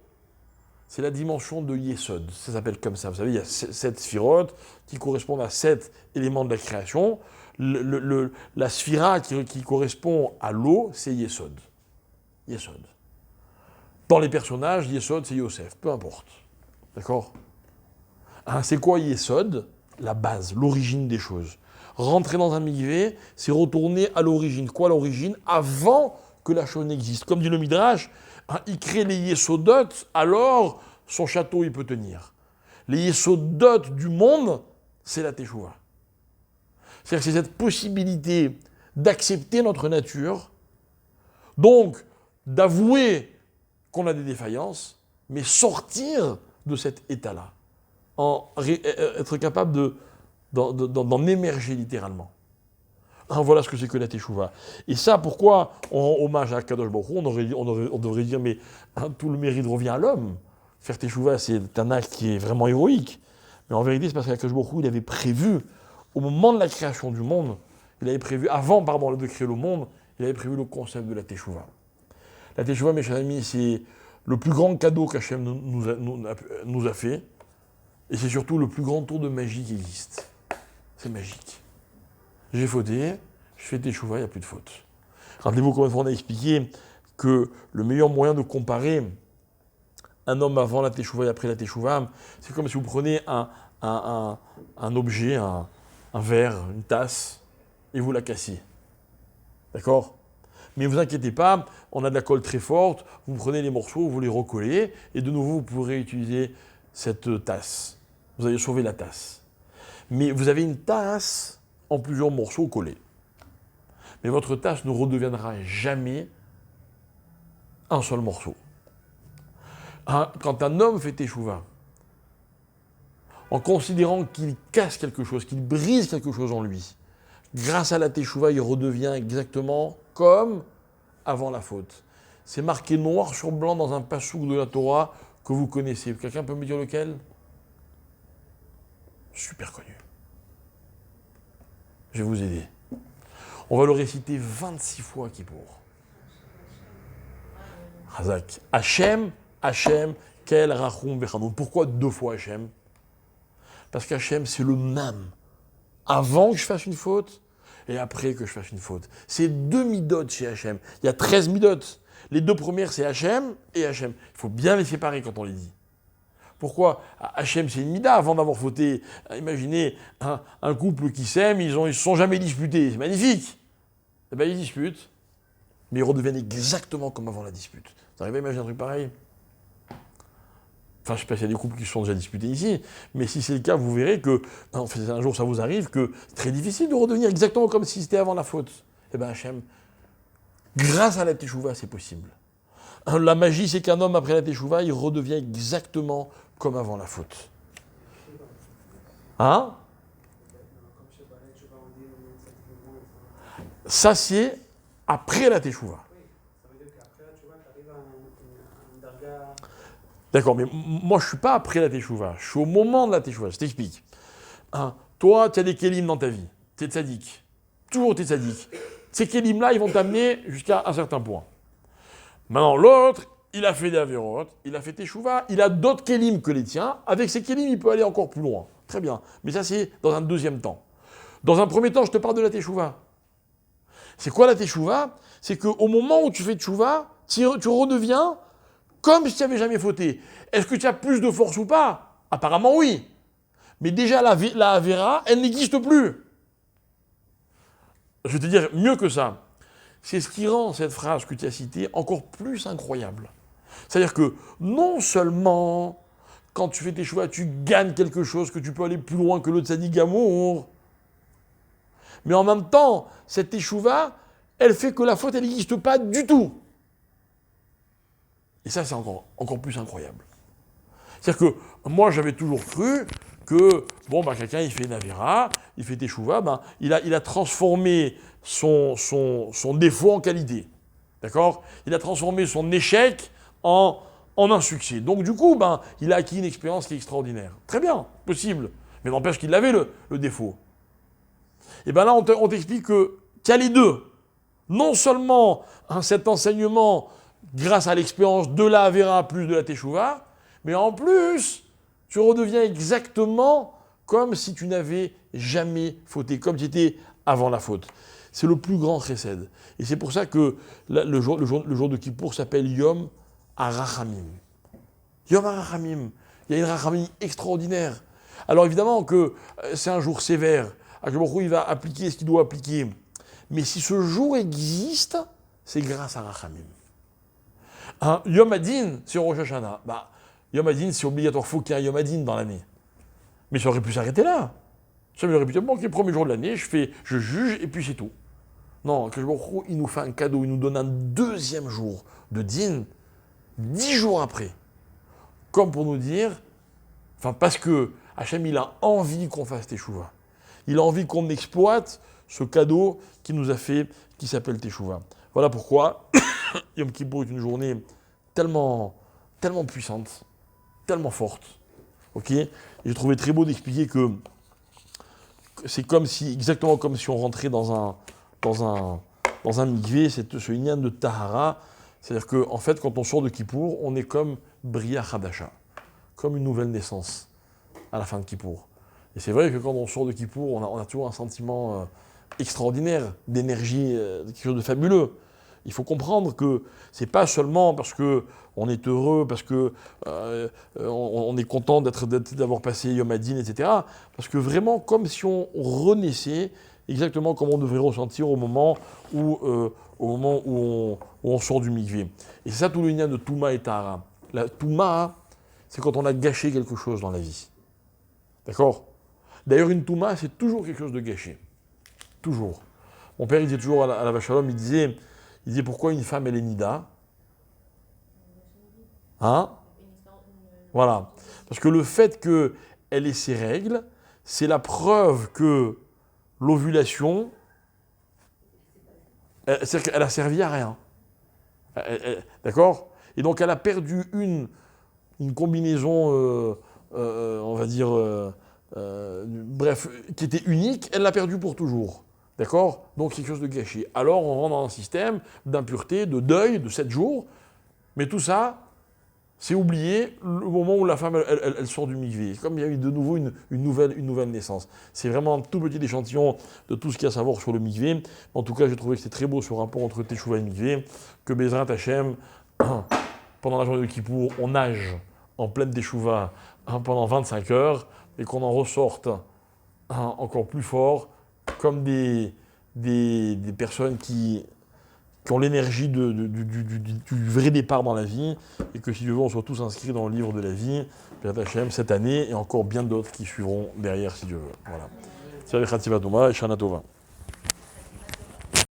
c'est la dimension de Yesod. Ça s'appelle comme ça. Vous savez, il y a 7 sphirotes qui correspondent à 7 éléments de la création. La sphira qui correspond à l'eau, c'est Yesod. Yesod. Dans les personnages, Yesod, c'est Yosef. Peu importe. D'accord? C'est quoi Yesod? La base, l'origine des choses. Rentrer dans un mikvé, c'est retourner à l'origine. Quoi l'origine? Avant que la chose n'existe. Comme dit le Midrash, il crée les Yesodot, alors son château il peut tenir. Les Yesodot du monde, c'est la Teshuvah. C'est-à-dire que c'est cette possibilité d'accepter notre nature, donc d'avouer qu'on a des défaillances, mais sortir de cet état-là, être capable d'en émerger littéralement. Voilà ce que c'est que la Teshuvah. Et ça, pourquoi on rend hommage à Kadosh Baruch Hu, on devrait dire, mais tout le mérite revient à l'homme. Faire Teshuvah, c'est un acte qui est vraiment héroïque. Mais en vérité, c'est parce qu'Akadosh Baruch Hu, il avait prévu, au moment de la création du monde, avant de créer le monde, il avait prévu le concept de la Teshuvah. La Teshuvah, mes chers amis, c'est le plus grand cadeau qu'Hachem nous a fait. Et c'est surtout le plus grand tour de magie qui existe. C'est magique. J'ai fauté, je fais Teshuvah, il n'y a plus de faute. Rappelez-vous combien de fois on a expliqué que le meilleur moyen de comparer un homme avant la Teshuvah et après la Teshuvah, c'est comme si vous prenez un objet, un verre, une tasse, et vous la cassiez. D'accord ? Mais ne vous inquiétez pas, on a de la colle très forte, vous prenez les morceaux, vous les recollez, et de nouveau, vous pourrez utiliser cette tasse. Vous allez sauver la tasse. Mais vous avez une tasse en plusieurs morceaux collés. Mais votre tasse ne redeviendra jamais un seul morceau. Quand un homme fait teshuva, en considérant qu'il casse quelque chose, qu'il brise quelque chose en lui, grâce à la teshuva, il redevient exactement comme avant la faute. C'est marqué noir sur blanc dans un passouk de la Torah que vous connaissez. Quelqu'un peut me dire lequel ? Super connu. Je vais vous aider. On va le réciter 26 fois à Kippour. Hazak. Hachem, Hachem, Kel Rachum Vechanoun. Pourquoi 2 fois Hachem ? Parce qu'Hachem, c'est le même. Avant que je fasse une faute et après que je fasse une faute. C'est 2 midot chez Hachem. Il y a 13 midot. Les 2 premières, c'est Hachem et Hachem. Il faut bien les séparer quand on les dit. Pourquoi ? Hachem, c'est une mida avant d'avoir fauté. Imaginez un couple qui s'aime, ils ne se sont jamais disputés. C'est magnifique. Eh bien, ils disputent, mais ils redeviennent exactement comme avant la dispute. Vous arrivez à imaginer un truc pareil ? Enfin, je ne sais pas s'il y a des couples qui se sont déjà disputés ici, mais si c'est le cas, vous verrez que, un jour ça vous arrive, que c'est très difficile de redevenir exactement comme si c'était avant la faute. Eh bien, Hachem, grâce à la teshuva, c'est possible. La magie, c'est qu'un homme, après la teshuva, il redevient exactement comme avant la faute. Hein ? Ça, c'est après la teshuva. D'accord, mais moi, je ne suis pas après la teshuva. Je suis au moment de la teshuva. Je t'explique. Toi, tu as des kélim dans ta vie. Tu es tzaddik. Toujours tu es tzaddik. Ces kélim-là, ils vont t'amener jusqu'à un certain point. Maintenant, l'autre, il a fait des avérotes, il a fait teshuva, il a d'autres kélim que les tiens. Avec ces kélim, il peut aller encore plus loin. Très bien. Mais ça, c'est dans un deuxième temps. Dans un premier temps, je te parle de la teshuva. C'est quoi la teshuva ? C'est qu'au moment où tu fais teshuva, tu redeviens comme si tu n'avais jamais fauté. Est-ce que tu as plus de force ou pas ? Apparemment, oui. Mais déjà, la avéra, elle n'existe plus. Je vais te dire mieux que ça. C'est ce qui rend cette phrase que tu as citée encore plus incroyable. C'est-à-dire que non seulement, quand tu fais tes choix, tu gagnes quelque chose, que tu peux aller plus loin que le tzaddik gamour, mais en même temps, cette teshuva, elle fait que la faute, elle n'existe pas du tout. Et ça, c'est encore plus incroyable. C'est-à-dire que moi, j'avais toujours cru que, quelqu'un, il fait une avéra, il fait teshuva, il a transformé son défaut en qualité. D'accord ? Il a transformé son échec en un succès. Donc, du coup, il a acquis une expérience qui est extraordinaire. Très bien, possible. Mais n'empêche qu'il avait le défaut. Et bien là, on t'explique qu'il y a les deux. Non seulement cet enseignement, grâce à l'expérience de la Avera plus de la Teshuva, mais en plus, tu redeviens exactement comme si tu n'avais jamais fauté, comme tu étais avant la faute. C'est le plus grand chesed. Et c'est pour ça que le jour de Kippour s'appelle Yom HaRachamim. Yom HaRachamim. Il y a une Rachamim extraordinaire. Alors évidemment que c'est un jour sévère. Akadosh il va appliquer ce qu'il doit appliquer. Mais si ce jour existe, c'est grâce à Rachamim. Yom Hadin, c'est Rosh Hashanah. Yom Hadin, c'est obligatoire. Il faut qu'il y ait un Yom Hadin dans l'année. Mais ça aurait pu s'arrêter là. Ça aurait pu dire, le premier jour de l'année, je juge et puis c'est tout. Non, Akadosh il nous fait un cadeau. Il nous donne un deuxième jour de Din, 10 jours après. Comme pour nous dire, parce que Hachem, il a envie qu'on fasse Teshuva. Il a envie qu'on exploite ce cadeau qu'il nous a fait, qui s'appelle Teshuva. Voilà pourquoi Yom Kippour est une journée tellement puissante, tellement forte. Ok ? Et j'ai trouvé très beau d'expliquer que c'est exactement comme si on rentrait dans un mikvé, c'est ce inyan de Tahara. C'est-à-dire qu'en fait, quand on sort de Kippour, on est comme Bria Hadasha, comme une nouvelle naissance à la fin de Kippour. Et c'est vrai que quand on sort de Kippour, on a toujours un sentiment extraordinaire, d'énergie, quelque chose de fabuleux. Il faut comprendre que c'est pas seulement parce que on est heureux, parce que on est content d'avoir passé Yom Hadin, etc. Parce que vraiment, comme si on renaissait, exactement comme on devrait ressentir au moment où on sort du mikvé. Et c'est ça tout le lien de Touma et Tahara. La Touma, c'est quand on a gâché quelque chose dans la vie. D'accord ? D'ailleurs, une Touma, c'est toujours quelque chose de gâché. Toujours. Mon père, il disait toujours à la Vachalom, il disait pourquoi une femme, elle est nida ? Hein ? Voilà. Parce que le fait qu'elle ait ses règles, c'est la preuve que l'ovulation, c'est-à-dire qu'elle a servi à rien. D'accord ? Et donc elle a perdu une combinaison, on va dire, bref, qui était unique, elle l'a perdue pour toujours. D'accord ? Donc c'est quelque chose de gâché. Alors on rentre dans un système d'impureté, de deuil, de 7 jours, mais tout ça, c'est oublié le moment où la femme elle sort du mikvé. Comme il y a eu de nouveau une nouvelle naissance. C'est vraiment un tout petit échantillon de tout ce qu'il y a à savoir sur le mikvé. En tout cas, j'ai trouvé que c'était très beau ce rapport entre Teshuvah et mikvé. Que Bezrat Hashem, pendant la journée de Kippour, on nage en pleine Teshuvah pendant 25 heures et qu'on en ressorte encore plus fort, comme des personnes qui ont l'énergie du vrai départ dans la vie, et que si Dieu veut, on soit tous inscrits dans le livre de la vie, Bezrat Hashem, cette année, et encore bien d'autres qui suivront derrière, si Dieu veut. Voilà. Salut Khativa Touma et Shana Tova.